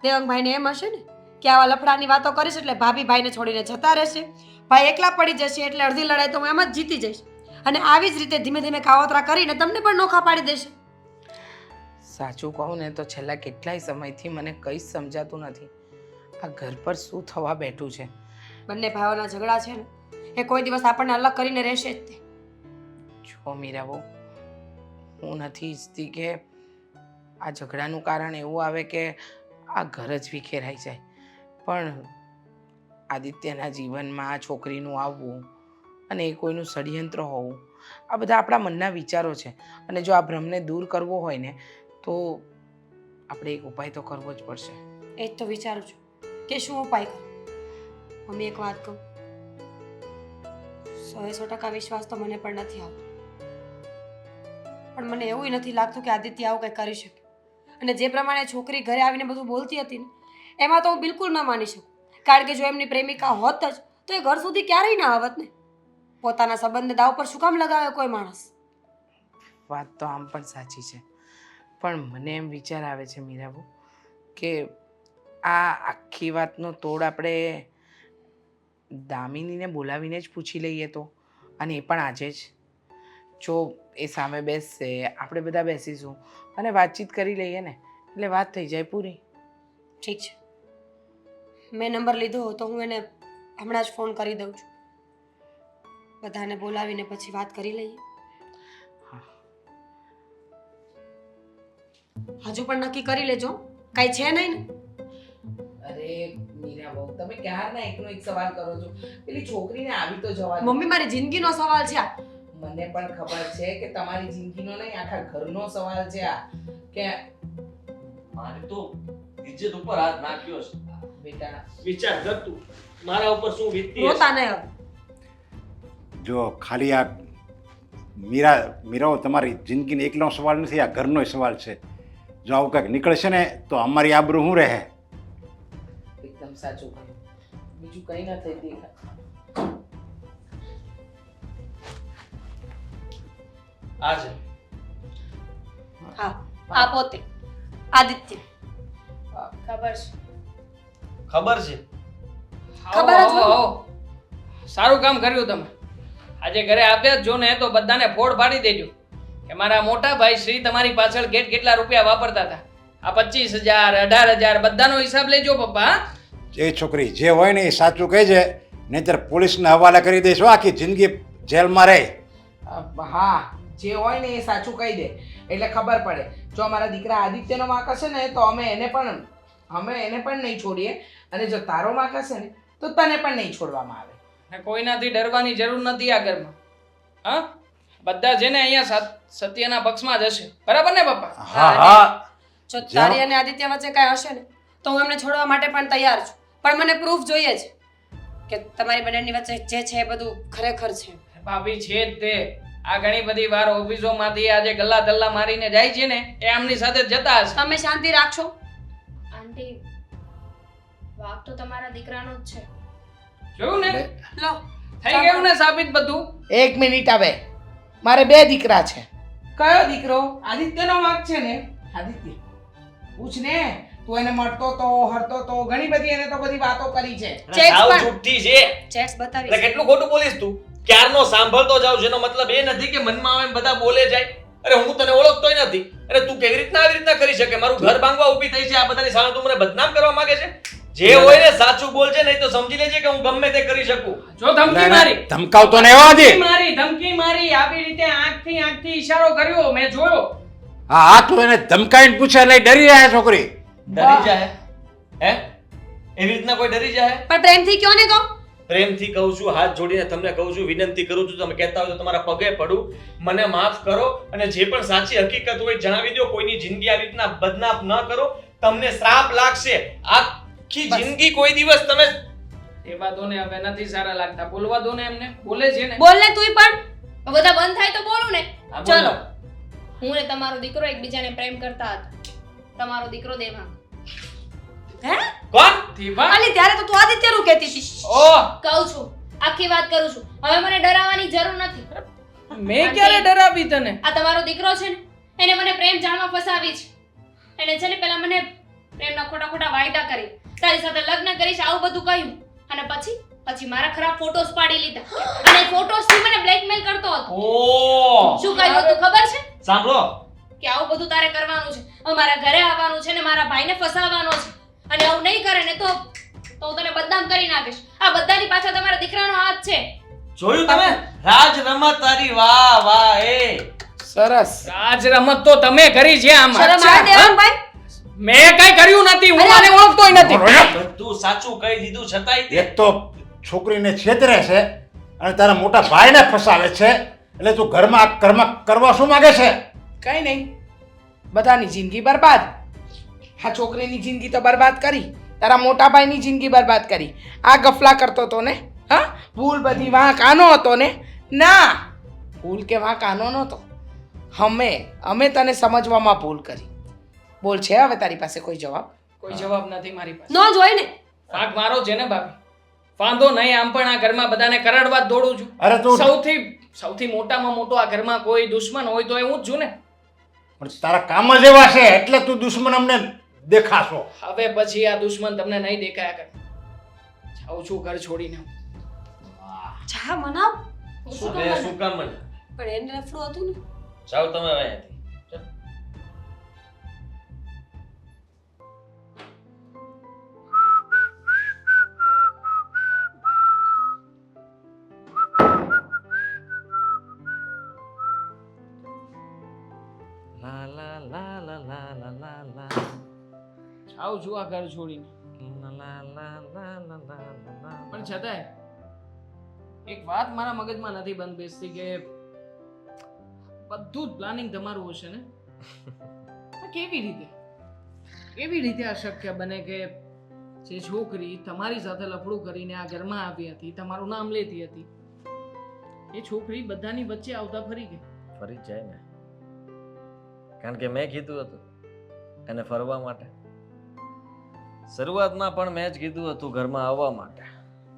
દેવંગભાઈને એમ હશે ને કે આવા લફડાની વાતો કરીશ એટલે ભાભી ભાઈને છોડીને જતા રહેશે, ભાઈ એકલા પડી જશે એટલે અડધી લડાઈ તો હું એમ જ જીતી જઈશ. અને આવી જ રીતે ધીમે ધીમે કાવતરા કરીને તમને પણ નોખા પાડી દેશે. સાચું કહું ને તો છેલ્લા કેટલાય સમયથી મને કંઈ જ સમજાતું નથી આ ઘર પર શું થવા બેઠું છે. બંને ભાઈઓના ઝઘડા છે ને એ કોઈ દિવસ આપણને અલગ કરીને રહેશે જ તે. જો મીરાબો, હું નથી ઈચ્છતી કે આ ઝઘડાનું કારણ એવું આવે કે આ ઘર જ વિખેરાઈ જાય, પણ આદિત્યના જીવનમાં આ છોકરીનું આવવું અને એ કોઈનું ષડયંત્ર હોવું, આ બધા આપણા મનના વિચારો છે. અને જો આ ભ્રમને દૂર કરવો હોય ને તો આપણે એક ઉપાય તો કરવો જ પડશે. એ જ તો વિચારું છું કે શું ઉપાય કરું. મમ્મી એક વાત કહું, 100% વિશ્વાસ તો મને પણ નથી આવતો, પણ મને એવું નથી લાગતું કે આદિત્ય આવું કંઈ કરી શકે. અને જે પ્રમાણે છોકરી ઘરે આવીને બધું બોલતી હતી ને એમાં તો હું બિલકુલ ન માની શકું. કારણ કે જો એમની પ્રેમિકા હોત જ તો એ ઘર સુધી ક્યારેય ના આવત ને. પોતાના સંબંધને દાવ પર શું કામ લગાવે કોઈ માણસ? વાત તો આમ પણ સાચી છે, પણ મને એમ વિચાર આવે છે મીરાબુ કે આ આખી વાતનો તોડ આપણે દામિનીને બોલાવીને જ પૂછી લઈએ તો, અને એ પણ આજે જ. જો એ સામે બેસશે, આપણે બધા બેસીશું અને વાતચીત કરી લઈએ ને એટલે વાત થઈ જાય પૂરી. ઠીક છે, મેં નંબર લીધો તો હું એને હમણાં જ ફોન કરી દઉં છું. બધાને બોલાવીને પછી વાત કરી લઈએ. હજુ પણ નક્કી કરી લેજો, કાંઈ છે નહીં ને? અરે મીરાબો, તમે ક્યારના એકનો એક સવાલ કરો છો? પેલી છોકરીને આવી તો જવા દો. મમ્મી મારી જિંદગીનો સવાલ છે આ. મને પણ ખબર છે કે તમારી જિંદગીનો નહીં, આખા ઘરનો સવાલ છે આ. કે મારે તો ઇજ્જત ઉપર હાથ નાખ્યો છે. બેટા વિચાર કર તું, મારા ઉપર શું વીતતી રોતા નહીં હવે. જો ખાલી આ મીરાઓ તમારી જિંદગીનો એકલો સવાલ નથી, આ ઘરનો સવાલ છે. જો આવું કંઈક નીકળશે ને તો અમારી આબરૂ શું રહે? એકદમ સાચું કહ્યું, બીજું કંઈ ન થઈ દેખાય. આજે હા, આ પોતે આદિત્ય. ખબર છે. ખબર ખબર જ હોય. હોય. સારું કામ કર્યું તમે. આજે ઘરે આવ્યા જ જો ને તો બધાને ફોડ પાડી દેજો કે મારા મોટા ભાઈ શ્રી તમારી પાછળ કેટલા રૂપિયા વાપરતા હતા. આ 25,000 18,000 બધાનો હિસાબ લેજો પપ્પા. એ છોકરી જે હોય ને એ સાચું કહેજે નહીંતર પોલીસને હવાલે કરી દઈશું, આખી જિંદગી જેલમાં રહે. હા, જે હોય ને એ સાચું કહી દે એટલે ખબર પડે. જો અમારા દીકરા આદિત્યનો વાંક હશે ને તો અમે એને પણ નહીં છોડીએ, અને જો તારો વાંક હશે ને તો તને પણ નહીં છોડવામાં આવે. ને કોઈનાથી ડરવાની જરૂર નથી આ ઘરમાં. હા, બધા છે ને અહીંયા સત્યના પક્ષમાં જ હશે, બરાબર ને પપ્પા? હા હા જો તારી અને આદિત્ય વચ્ચે કાંઈ હશે ને તો હું એમને છોડવા માટે પણ તૈયાર છું, પણ મને પ્રૂફ જોઈએ છે કે તમારી બંનેની વચ્ચે જે છે એ બધું ખરેખર છે. ભાભી છે જ તે. આ ઘણી બધી વાર ઓફિસોમાંથી આજે ગલ્લા દલ્લા મારીને જાય છે ને એ આમની સાથે જ જતા હશે. તમે શાંતિ રાખશો? આંટી વાક તો તમારા દીકરાનો જ છે. જોયું ને? લો, થઈ ગયું ને સાબિત બધું? એક મિનિટ, હવે મારે 2 દીકરા છે. કયો દીકરો? આદિત્યનો વાંક છે ને? આદિત્ય પૂછ ને, તું એને મળતો તો હરતો તો ઘણી બધી એને તો બધી વાતો કરી છે. ચેક્સ સાવ પણ- છૂટતી છે. ચેક્સ એટલે બતાવીશ. કેટલું ખોટું બોલીશ તું? ક્યારનો સાંભળતો જાઉં છું, એનો મતલબ એ નથી કે મનમાં આવે એમ બધા બોલે જાય. અરે હું તને ઓળખતોય નથી, અરે તું કેવી રીતના આવી રીતના કરી શકે? મારું ઘર ભાંગવા ઊભી થઈ છે આ બધાની સામે, તું મને બદનામ કરવા માંગે છે? જે હોય ને સાચું બોલજે, નહીં તો સમજી લેજે કે હું ગમે તે કરી શકું. જો ધમકી મારી, ધમકાવતો ને એવા દે. ધમકી મારી આવી રીતે આંખથી ઈશારો કર્યો, મેં જોયો. હા હા, તું એને ધમકાઈને પૂછે એટલે ડરી જાય છોકરી. ડરી જાય? હે? એવી રીતના કોઈ ડરી જાય? પણ પ્રેમથી કયો ને તો. પ્રેમથી કહું છું, હાથ જોડીને તમને કહું છું, વિનંતી કરું છું, તમે કહેતા હોય તો તમારા પગે પડું, મને માફ કરો, અને જે પણ સાચી હકીકત હોય જણાવી દો. કોઈની જિંદગી આવી રીતના બદનામ ન કરો, તમને શ્રાપ લાગશે. આખી જિંદગી કોઈ દિવસ તમે એવા દોને હવે નથી સારા લાગતા, બોલવા દો ને એમને. બોલે છે ને? બોલ ને તુંય પણ. બધા બંધ થાય તો બોલું ને. આ બોલો. ચલો, હું ને તમારો દીકરો એકબીજાને પ્રેમ કરતા હતા. તમારો દીકરો દેવાંગ. હે? કોણ? દીવા? અલી ત્યારે તો તું આદિત્યનું કહેતી હતી. ઓહ, કહું છું, આખી વાત કરું છું. હવે મને ડરાવવાની જરૂર નથી. મેં ક્યારે ડરાવી તને? આ તમારો દીકરો છે ને, એને મને પ્રેમ જાળમાં ફસાવી છે. એને છે ને પેલા મને પ્રેમના ખોટા ખોટા વાયદા કરી, તારી સાથે લગ્ન કરીશ આવું બધું કહ્યું, અને પછી મારા ખરાબ ફોટોસ પાડી લીધા, અને ફોટોસ થી મને બ્લેકમેલ કરતો હતો. ઓહ, શું કહ્યું હતું ખબર છે? સાંભળો, કે આવું બધું તારે કરવાનું છે, અમારા ઘરે આવવાનું છે ને મારા ભાઈને ફસાવવાનો છે, અને આવું નહીં કરે ને તો હું તને બદનામ કરી નાખીશ. આ બધાની પાછળ તમારા દીકરાનો હાથ છે. જોયું તમે? રાજ રમત તારી, વાહ વાહ. એ સરસ. રાજ રમત તો તમે કરી છે આમાં. શરમ આવે દેવાંગભાઈ? મેં કઈ કર્યું નથી, હું આને ઓળખતોય નથી. બધું સાચું કહી દીધું છતાંય તે એક તો છોકરીને છેતરે છે અને તારા મોટા ભાઈને ફસાવે છે, એટલે તું ઘરમાં કરવા શું માંગે છે? કઈ નહીં, બધાની જિંદગી બરબાદ. આ છોકરીની જિંદગી તો બરબાદ કરી, તારા મોટા ભાઈની જિંદગી બરબાદ કરી. આ ગફલા કરતો હતો ને? હા, ભૂલ બધી વાંક આનો હતો ને? ના, ભૂલ કે વાંક આનો નહોતો. અમે તને સમજવામાં ભૂલ કરી. બોલ, છે હવે તારી પાસે કોઈ જવાબ? કોઈ જવાબ નથી મારી પાસે. ન જોઈ ને. વાંક મારો છે ને ભાભી, વાંધો નહીં. આમ પણ આ ઘરમાં બધાને કરડવા જ દોડું છું. અરે તું સૌથી મોટામાં મોટો આ ઘરમાં કોઈ દુશ્મન હોય તો એ હું જ છું ને. પણ તારા કામ જ એવા છે એટલે તું દુશ્મન અમને દેખાશો. હવે પછી આ દુશ્મન તમને નહીં દેખાયા કરે. જાઉં છું ઘર છોડીને. જા મનાવ. હું શું હવે કામ શું કામ મને? પણ એને લફડું હતું ને. જાઓ તમે હવે અહીંયાથી. લા લા લા લા લા લા લા લા. જાઉં છું આ ઘર છોડીને. લા લા લા લા લા લા લા. પણ છતાંય એક વાત મારા મગજમાં નથી બંધ બેસતી કે બધું જ પ્લાનિંગ તમારું હશે ને? આ કેવી રીતે આ શક્ય બને કે જે છોકરી તમારી સાથે લફડું કરીને આ ઘરમાં આવી હતી, તમારું નામ લેતી હતી, એ છોકરી બધાની વચ્ચે આવતા ફરી ગઈ? ફરી જ જાય ને, કારણ કે મેં કીધું હતું એને ફરવા માટે. શરૂઆતમાં પણ મેં જ કીધું હતું ઘરમાં આવવા માટે,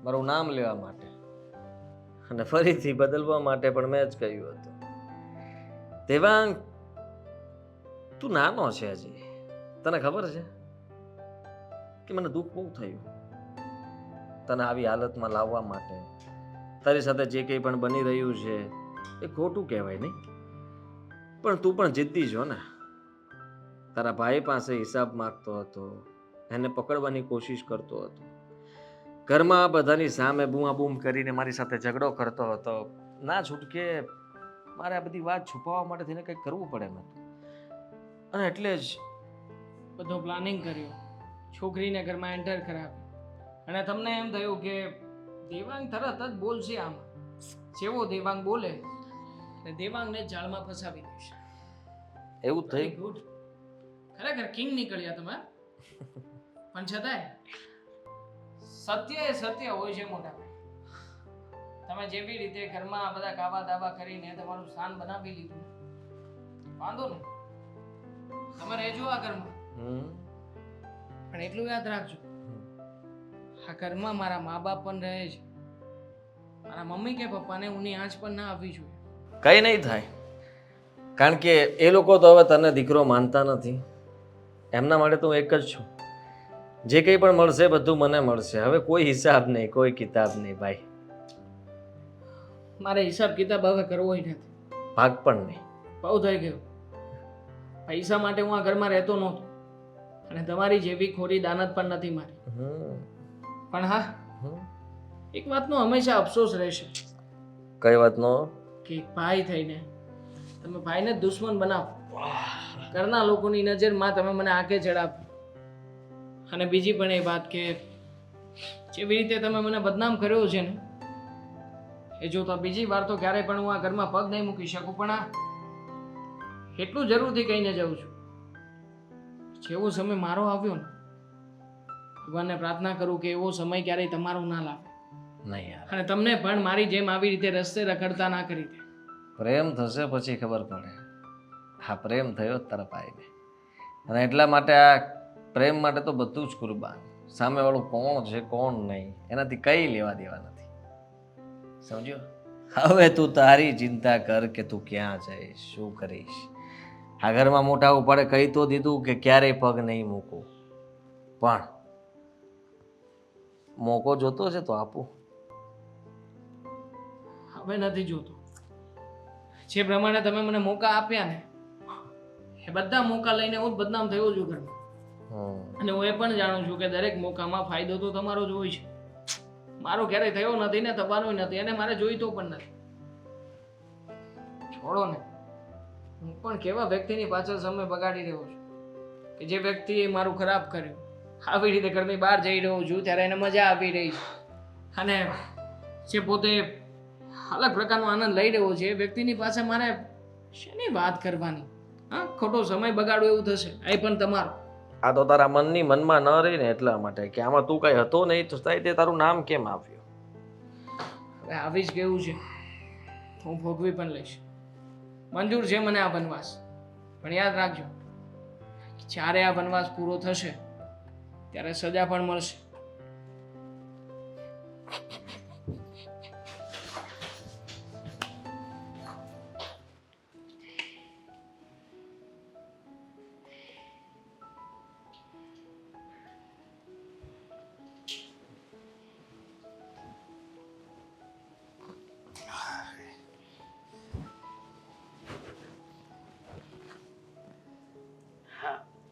મારું નામ લેવા માટે, અને ફરીથી બદલવા માટે પણ મેં જ કહ્યું હતું. દેવાંગ, તું નાનો છે હજી, તને ખબર છે કે મને દુઃખ બહુ થયું તને આવી હાલતમાં લાવવા માટે. તારી સાથે જે કંઈ પણ બની રહ્યું છે એ ખોટું કહેવાય નહીં, પણ તું પણ જિદ્દી છો ને. તારા ભાઈ પાસે હિસાબ માંગતો હતો, એને પકડવાની કોશિશ કરતો હતો. ઘરમાં બધાની સામે બૂમાબૂમ કરીને મારી સાથે ઝઘડો કરતો હતો. ના છૂટકે મારે આ બધી વાત છુપાવવા માટે થઈને કંઈક કરવું પડે એમ હતું. અને એટલે જ બધો પ્લાનિંગ કર્યો, છોકરીને ઘરમાં એન્ટર કરાવી, અને તમને એમ થયું કે દેવાંગ તરત જ બોલશે આમાં. જેવો દેવાંગ બોલે એટલે દેવાંગને જાળમાં ફસાવી દેશે. એવું જ વેરી થયું. ગુડ, ખરેખર કિંગ નીકળ્યા તમે. પણ છતાંય સત્ય એ સત્ય હોય છે મોટા ભાઈ. તમે જેવી રીતે ઘરમાં આ બધા કાવા દાવા કરીને તમારું સ્થાન બનાવી લીધું, વાંધો નહીં, તમે રહેજો આ ઘરમાં. હમ. પણ એટલું યાદ રાખજો, આ ઘરમાં મારા મા બાપ પણ રહે છે. મારા મમ્મી કે પપ્પાને ઊની આંચ પણ ના આવવી જોઈએ. કંઈ નહીં થાય, કારણ કે એ લોકો તો હવે તને દીકરો માનતા નથી. એમના માટે તો હું એક જ છું. જે કંઈ પણ મળશે બધું મને મળશે. હવે કોઈ હિસાબ નહીં, કોઈ કિતાબ નહીં ભાઈ. મારે હિસાબ કિતાબ હવે કરવો નથી. ભાગ પણ નહીં. બહુ થઈ ગયું. પૈસા માટે હું આ ઘરમાં રહેતો નહોતો, અને તમારી જેવી ખોરી દાનત પણ નથી મારી. હમ. પણ હા, હમ. એક વાતનો હંમેશા અફસોસ રહેશે કઈ વાતનો? કે એક ભાઈ થઈને તમે ભાઈને દુશ્મન બનાવો. ઘરના લોકોની નજરમાં તમે મને આંખે ચડાવો. અને બીજી પણ એ વાત કે જેવી રીતે તમે મને બદનામ કર્યો છે ને, એ જોતા બીજી વાર તો ક્યારેય પણ હું આ ઘરમાં પગ નહીં મૂકી શકું. પણ આ એટલું જરૂરથી કહીને જાઉં છું, જેવો સમય મારો આવ્યો ને, ભગવાનને પ્રાર્થના કરું કે એવો સમય ક્યારેય તમારો ના લાવે. નહીં યાર, અને તમને પણ મારી જેમ આવી રીતે રસ્તે રખડતા ના કરી દે. પ્રેમ થશે પછી ખબર પડે. હા, પ્રેમ થયો જ તારા ભાઈને, અને એટલા માટે આ પ્રેમ માટે તો બધું જ કુરબાન. સામેવાળું કોણ છે કોણ નહીં એનાથી કંઈ લેવા દેવા નથી, સમજ્યો? હવે તું તારી ચિંતા કર કે તું ક્યાં જઈશ, શું કરીશ. આ ઘરમાં મોટા ઉપાડે કહી તો દીધું કે ક્યારેય પગ નહીં મૂકું, પણ મોકો જોતો છે તો આપું. હવે નથી જોતો. જે પ્રમાણે તમે મને મોકા આપ્યા ને, એ બધા મોકા લઈને હું જ બદનામ થયો છું ઘરમાં. અને હું એ પણ જાણું છું કે દરેક મોકામાં ફાયદો તો તમારો જ હોય છે. મારો ક્યારેય થયો નથી ને થવાનો નથી, અને મારે જોઈતો પણ નથી. છોડો ને, હું પણ કેવા વ્યક્તિની પાછળ સમય બગાડી રહ્યો છું કે જે વ્યક્તિએ મારું ખરાબ કર્યું. આવી રીતે ઘરની બહાર જઈ રહ્યો છું ત્યારે એને મજા આવી રહી છે, અને જે પોતે અલગ પ્રકારનો આનંદ લઈ રહ્યો છે એ વ્યક્તિની પાસે મારે શેની વાત કરવાની? હા, ખોટો સમય બગાડો એવું થશે. એ પણ તમારો. આ તો તારા મનની મનમાં ન રહી ને એટલા માટે કે આમાં તું કઈ હતો નહીં તો થાય તે તારું નામ કેમ આવ્યું? હવે આવી જ ગયું છે, હું ભોગવી પણ લઈશ. મંજૂર છે મને આ વનવાસ, પણ યાદ રાખજો, જ્યારે આ વનવાસ પૂરો થશે ત્યારે સજા પણ મળશે.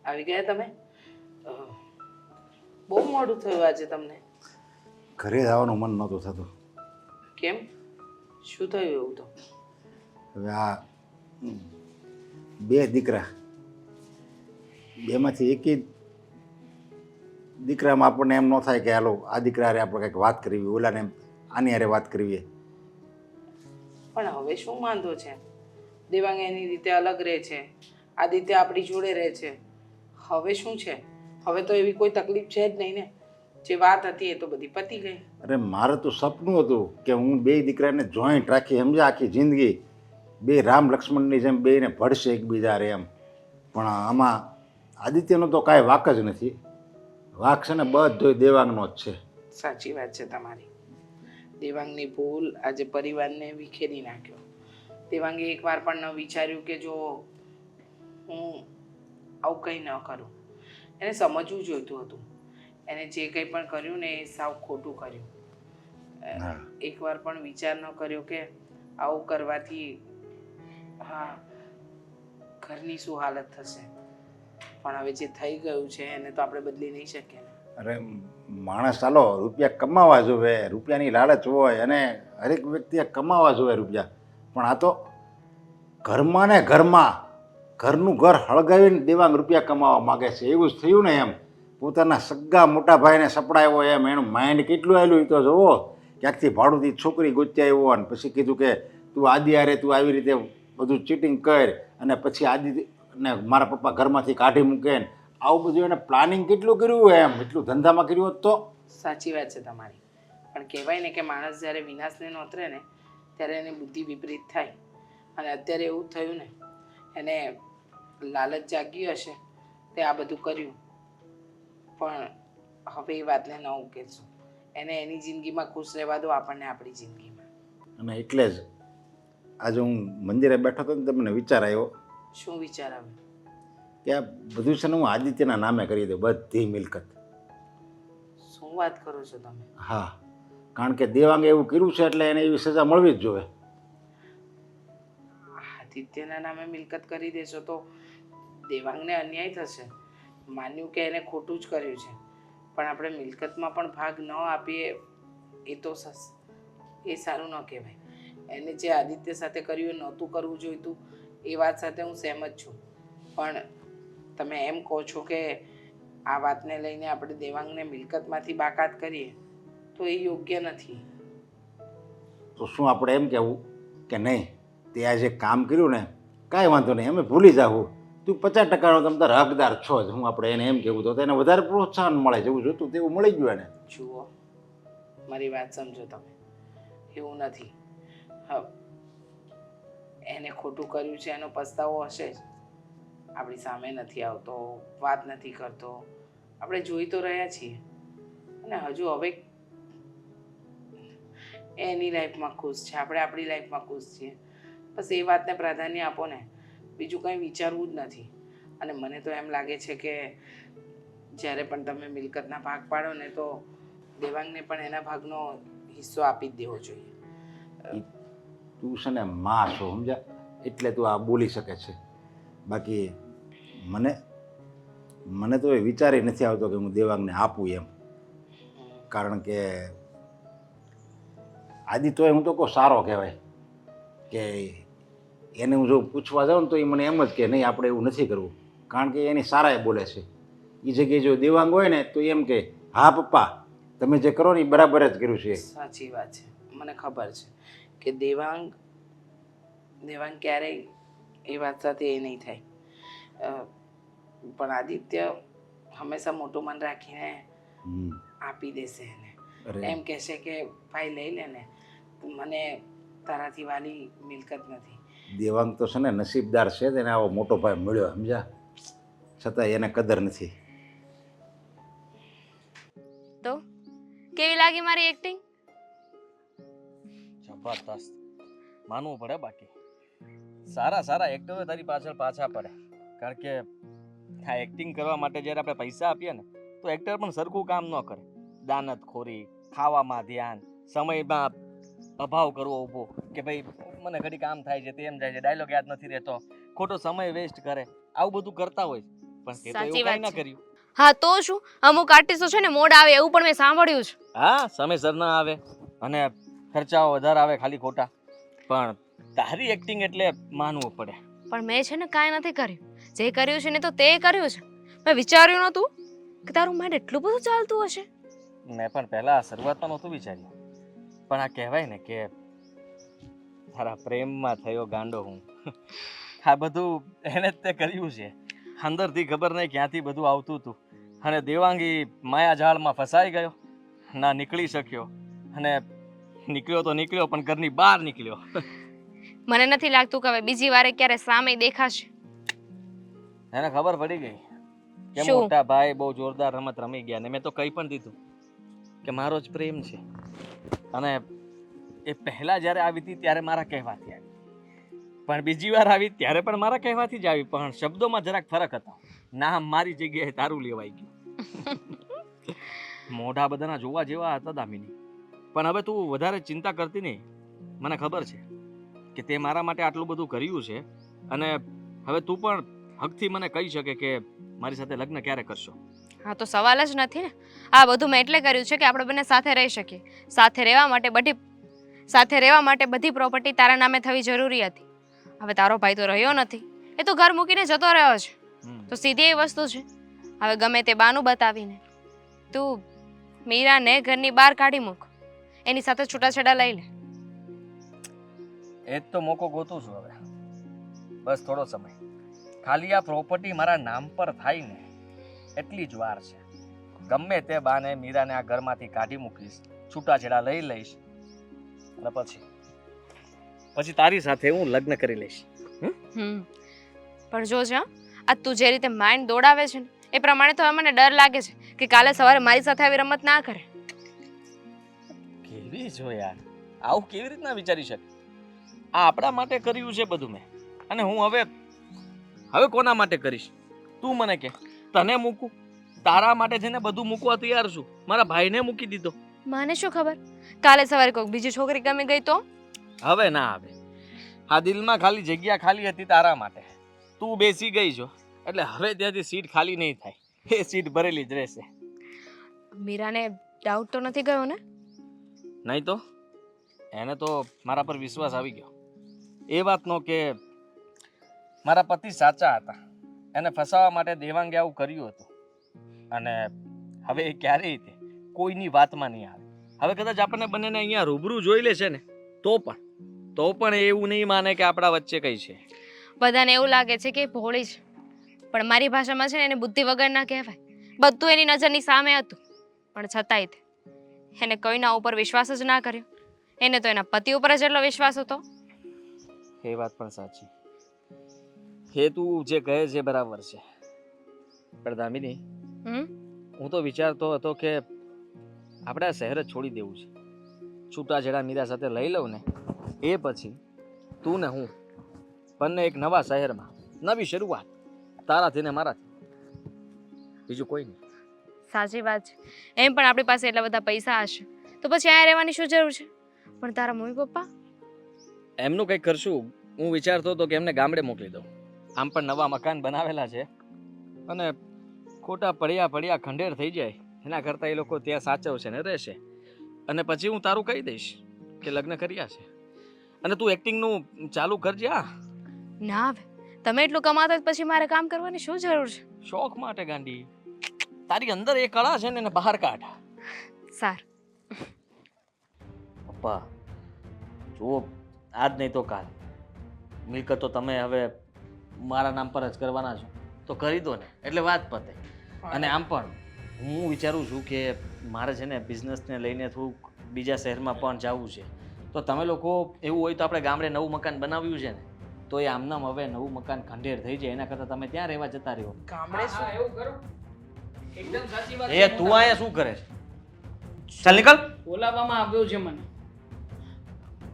આવી ગયા તમે? બહુ મોડું થયું આજે તમને. ઘરે જવાનું મન નહોતું થતું. કેમ? શું થયું એવું તો? હવે આ બે દીકરા, બેમાંથી એકેય દીકરામાં આપણને એમ ન થાય કે હાલો આ દીકરા હારે આપણે કંઈક વાત કરવી, ઓલાને આની હારે વાત કરવી. પણ હવે શું વાંધો છે? દેવાંગ એની રીતે અલગ રહે છે, આદિત્ય આપણી જોડે રહે છે. હવે શું છે? હવે તો એવી કોઈ તકલીફ છે જ નહીં ને. જે વાત હતી એ તો બધી પતી ગઈ. અરે મારે તો સપનું હતું કે હું બે દીકરાને જોઈન્ટ રાખી, સમજ્યા, આખી જિંદગી બે રામ લક્ષ્મણની જેમ બેને ભળશે એકબીજા રે એમ. પણ આમાં આદિત્યનો તો કાંઈ વાક જ નથી. વાક છે ને બધોય દેવાંગનો જ છે. સાચી વાત છે તમારી. દેવાંગની ભૂલ આજે પરિવારને વિખેરી નાખ્યો. દેવાંગે એકવાર પણ ન વિચાર્યું કે જો હું આવું કંઈ ન કરું. એને સમજવું જોઈતું હતું. એને જે કંઈ પણ કર્યું ને એ સાવ ખોટું કર્યું. એકવાર પણ વિચાર ન કર્યો કે આવું કરવાથી હા ઘરની શું હાલત થશે. પણ હવે જે થઈ ગયું છે એને તો આપણે બદલી નહીં શકીએ ને. અરે માણસ ચાલો રૂપિયા કમાવા જોવે, રૂપિયાની લાલચ હોય અને હરેક વ્યક્તિએ કમાવા જોવે રૂપિયા, પણ આ તો ઘરમાં ને ઘરમાં ઘરનું ઘર હળગાવીને દેવાંગ રૂપિયા કમાવા માગે છે. એવું જ થયું ને એમ. પોતાના સગા મોટા ભાઈને સપડાવ્યો એમ, એનું માઇન્ડ કેટલું આવેલું એ તો જોવો. ક્યાંકથી ભાડુંથી છોકરી ગોતી આવ્યો અને પછી કીધું કે તું આદિ હારે તું આવી રીતે બધું ચીટિંગ કર અને પછી આદિ ને મારા પપ્પા ઘરમાંથી કાઢી મૂકે ને આવું બધું એને પ્લાનિંગ કેટલું કર્યું એમ, એટલું ધંધામાં કર્યું હોત તો. સાચી વાત છે તમારી, પણ કહેવાય ને કે માણસ જ્યારે વિનાશને નોતરે ને ત્યારે એની બુદ્ધિ વિપરીત થાય. અને અત્યારે એવું થયું ને, એને લાલચ જાગી હશે તે આ બધું કર્યું, પણ હવે એ વાતને ન ઉકેલશું. એને એની જિંદગીમાં ખુશ રહેવા દો, આપણને આપણી જિંદગીમાં. અને એટલે જ આજે હું મંદિરે બેઠો હતો ને તો મને વિચાર આવ્યો શું વિચાર આવ્યો? કે આ બધું છે ને હું આદિત્યના નામે કરી દઉં, બધી મિલકત. શું વાત કરો છો તમે? હા, કારણ કે દેવાંગે એવું કર્યું છે એટલે એને એવી સજા મળવી જ જોઈએ. આદિત્યના નામે મિલકત કરી દેશો તો દેવાંગને અન્યાય થશે. માન્યું કે એને ખોટું જ કર્યું છે, પણ આપણે મિલકતમાં પણ ભાગ ન આપીએ એ તો એ સારું ન કહેવાય. એને જે આદિત્ય સાથે કર્યું એ નહોતું કરવું જોઈતું, એ વાત સાથે હું સહેમત છું. પણ તમે એમ કહો છો કે આ વાતને લઈને આપણે દેવાંગને મિલકતમાંથી બાકાત કરીએ તો એ યોગ્ય નથી. તો શું આપણે એમ કહેવું કે નહીં, તે આ જે કામ કર્યું ને કાંઈ વાંધો નહીં, અમે ભૂલી જાઉં, તું 50% તમે તારા હકદાર છો જ. હું આપણે એને એમ કહેવું તો એને વધારે પ્રોત્સાહન મળે, જેવું જોતું તેવું મળી ગયું એને. જુઓ, મારી વાત સમજો તમે, એવું નથી. હા, એને ખોટું કર્યું છે એનો પસ્તાવો હશે જ. આપણી સામે નથી આવતો, વાત નથી કરતો, આપણે જોઈ તો રહ્યા છીએ. અને હજુ હવે એની લાઈફમાં ખુશ છે, આપણે આપણી લાઈફમાં ખુશ છીએ. બસ એ વાતને પ્રાધાન્ય આપો ને, બીજું કંઈ વિચારવું જ નથી. અને મને તો એમ લાગે છે કે જ્યારે પણ તમે મિલકતના ભાગ પાડો ને તો દેવાંગને પણ એના ભાગનો હિસ્સો આપી જ દેવો જોઈએ. તું છે ને માં છો, સમજ્યા, એટલે તું આ બોલી શકે છે. બાકી મને તો એ વિચારી નથી આવતો કે હું દેવાંગને આપું એમ. કારણ કે આદિત્ય હું તો કહું સારો કહેવાય, કે એને હું જો પૂછવા જાઉં ને તો એ મને એમ જ કે નહીં આપણે એવું નથી કરવું, કારણ કે એની સારાએ બોલે છે. એ જગ્યાએ જો દેવાંગ હોય ને તો એમ કે હા પપ્પા તમે જે કરો ને એ બરાબર જ કર્યું છે. સાચી વાત છે, મને ખબર છે કે દેવાંગ ક્યારેય એ વાત સાથે એ નહીં થાય. પણ આદિત્ય હંમેશા મોટું મન રાખીને આપી દેશે એને. એમ કહેશે કે ભાઈ લઈ લે ને, મને તારાથી વાલી મિલકત નથી. દેવાંગ તો છે ને નસીબદાર છે, તેને આવો મોટો ભાઈ મળ્યો, સમજ્યા, છતાં એને કદર નથી. તો કેવી લાગી મારી એક્ટિંગ? જબરદસ્ત, માનવું પડે. બાકી સારા એક્ટરો તારી પાછળ પાછા પડે, કારણ કે આ એક્ટિંગ કરવા માટે જ્યારે આપણે પૈસા આપીએ ને તો એક્ટર પણ સરખું કામ ન કરે. દાનતખોરી, ખાવામાં ધ્યાન, સમયમાં અભાવ કરવો ઊભો, કે ભાઈ મને ઘડી કામ થાય છે, તેમ જાય છે, ડાયલોગ યાદ નથી રહેતો, ખોટો સમય વેસ્ટ કરે, આવું બધું કરતા હોય. પણ તે તો એવું સાચી કંઈ વાત ન છે. કર્યું. હા તો શું, અમુક આર્ટિસ્ટો છે ને મોડા આવે એવું પણ મેં સાંભળ્યું છે. હા, સમયસર ના આવે અને ખર્ચાઓ વધારે આવે ખાલી ખોટા. પણ તારી એક્ટિંગ એટલે માનવું પડે. પણ મેં છે ને કાંઈ નથી કર્યું. જે કર્યું છે ને તો તે કર્યું છે. મેં વિચાર્યું નહોતું કે તારું માઇન્ડ એટલું બધું ચાલતું હશે. મેં પણ પહેલા શરૂઆતમાં નહોતું વિચાર્યું, પણ આ કહેવાય ને કે તારા પ્રેમમાં થયો ગાંડો હું. આ બધું એને જ તે કર્યું છે. અંદરથી ખબર નહીં ક્યાંથી બધું આવતું હતું, અને દેવાંગી માયાજાળમાં ફસાઈ ગયો, ના નીકળી શક્યો, અને નીકળ્યો તો નીકળ્યો પણ ઘરની બહાર નીકળ્યો. મને નથી લાગતું કે હવે બીજી વારે ક્યારે સામે દેખાશે. એને ખબર પડી ગઈ કે શું? મોટા ભાઈ બહુ જોરદાર રમત રમી ગયા, ને મેં તો કહી પણ દીધું કે મારો જ પ્રેમ છે. અને એ પહેલા જ્યારે આવી હતી ત્યારે મારા કહેવાથી આવી, પણ બીજી વાર આવી ત્યારે પણ મારા કહેવાથી જ આવી, પણ શબ્દોમાં જરાક ફરક હતો. નામ મારી જગ્યાએ તારું લેવાઈ ગયું. મોઢા બધાના જોવા જેવા હતા દામિની, પણ હવે તું વધારે ચિંતા કરતી નહીં. મને ખબર છે કે તે મારા માટે આટલું બધું કર્યું છે, અને હવે તું પણ હકથી મને કહી શકે કે મારી સાથે લગ્ન ક્યારે કરશો. હા તો સવાલ જ નથી ને. આ બધું મેં એટલે કર્યું છે કે આપણે બંને સાથે રહી શકીએ. સાથે રહેવા માટે બધી પ્રોપર્ટી તારા નામે થવી જરૂરી હતી. હવે તારો ભાઈ તો રહ્યો નથી, એ તો ઘર મૂકીને જતો રહ્યો છે. તો સીધી એવી વસ્તુ છે. હવે ગમે તે બાનું બતાવીને તું મીરાને ઘરની બહાર કાઢી મૂક, એની સાથે છૂટાછેડા લઈ લે. એ જ તો મોકો ગોતું છું હવે. બસ થોડો સમય, ખાલી આ પ્રોપર્ટી મારા નામ પર થાય ને એટલી જ વાર છે. ગમે તે બાને મીરાને આ ઘરમાંથી કાઢી મૂકીશ, છૂટાછેડા લઈ લઈશ અને પછી તારી સાથે હું લગ્ન કરી લઈશ. પણ જોજે હા, આ તું જે રીતે માઇન્ડ દોડાવે છે ને એ પ્રમાણે તો હવે મને ડર લાગે છે કે કાલે સવારે મારી સાથે આવી રમત ના કરે. કેવી છો યાર, આવું કેવી રીતના વિચારી શકે? આ આપણા માટે કર્યું છે બધું મેં, અને હું હવે કોના માટે કરીશ? તું મને કે. તને મૂકું? તારા માટે છે ને બધું મૂકવા તૈયાર છું. મારા ભાઈને મૂકી દીધો. મને શું ખબર કાલે સવારે કોઈક બીજી છોકરી ગમી ગઈ તો? હવે ના આવે. આ દિલમાં ખાલી જગ્યા ખાલી હતી તારા માટે. તું બેસી ગઈ છો એટલે હવે ત્યાંથી સીટ ખાલી નહીં થાય, એ સીટ ભરેલી જ રહેશે. મીરાને ડાઉટ તો નથી ગયો ને? નહીં તો એને તો મારા પર વિશ્વાસ આવી ગયો. એ વાતનો કે મારા પતિ સાચા હતા, એને ફસાવવા માટે દેવાંગે આવું કર્યું હતું. અને હવે એ ક્યારેય તે કોઈની વાતમાં નહીં આવે. હવે કદાચ આપણને બંનેને અહીંયા રૂબરૂ જોઈ લેશે ને તો પણ એવું નહીં માને કે આપણા વચ્ચે કઈ છે. બધાને એવું લાગે છે કે ભોળી છે, પણ મારી ભાષામાં છે ને એને બુદ્ધિ વગર ના કહેવાય. બધું એની નજરની સામે હતું, પણ છતાંય એને કોઈના ઉપર વિશ્વાસ જ ના કર્યો. એને તો એના પતિ ઉપર જ એટલો વિશ્વાસ હતો. એ વાત પણ સાચી. એ તું જે કહે છે બરાબર છે, પણ દામિની હું તો વિચારતો હતો કે આપણે આ શહેર જ છોડી દેવું છે. છૂટાછેડા મીરા સાથે લઈ લઉં ને એ પછી તું ને હું બંને એક નવા શહેરમાં, નવી શરૂઆત, તારાથી ને મારાથી, બીજું કોઈ નહીં. સાચી વાત છે. એમ પણ આપણી પાસે એટલા બધા પૈસા હશે તો પછી અહીંયા રહેવાની શું જરૂર છે? પણ તારા મમ્મી પપ્પા? એમનું કંઈક કરશું. હું વિચારતો હતો કે એમને ગામડે મોકલી દઉં. આમ પણ નવા મકાન બનાવેલા છે, અને ખોટા પડ્યા ખંડેર થઈ જાય એના કરતાં એ લોકો ત્યાં સાચવશે ને રહેશે. અને પછી હું તારું કહી દઈશ કે લગ્ન કર્યા છે, અને તું એક્ટિંગનું ચાલુ કરજે. ના હવે તમે એટલું કમાતો પછી મારે કામ કરવાની શું જરૂર છે? શોખ માટે ગાંડી. તારી અંદર એ કળા છે ને એને બહાર કાઢ. સારું. પપ્પા જુઓ, આજ નહીં તો કાલ મિલકત તો તમે હવે મારા નામ પર જ કરવાના છો, તો કરી દો ને એટલે વાત પતે. અને આમ પણ હું વિચારું છું કે મારે છે ને બિઝનેસને લઈને થોડુંક બીજા શહેરમાં પણ જવું છે. તો તમે લોકો એવું હોય તો આપણે ગામડે નવું મકાન બનાવ્યું છે ને, તો એ આમનામ હવે નવું મકાન ખંડેર થઈ જાય એના કરતાં તમે ત્યાં રહેવા જતા રહ્યો. ગામડે શું? એવું કરો. એકદમ સાચી વાત એ છે. તું અહીંયા શું કરે છે? ચાલ નીકળ. બોલાવવામાં આવ્યું છે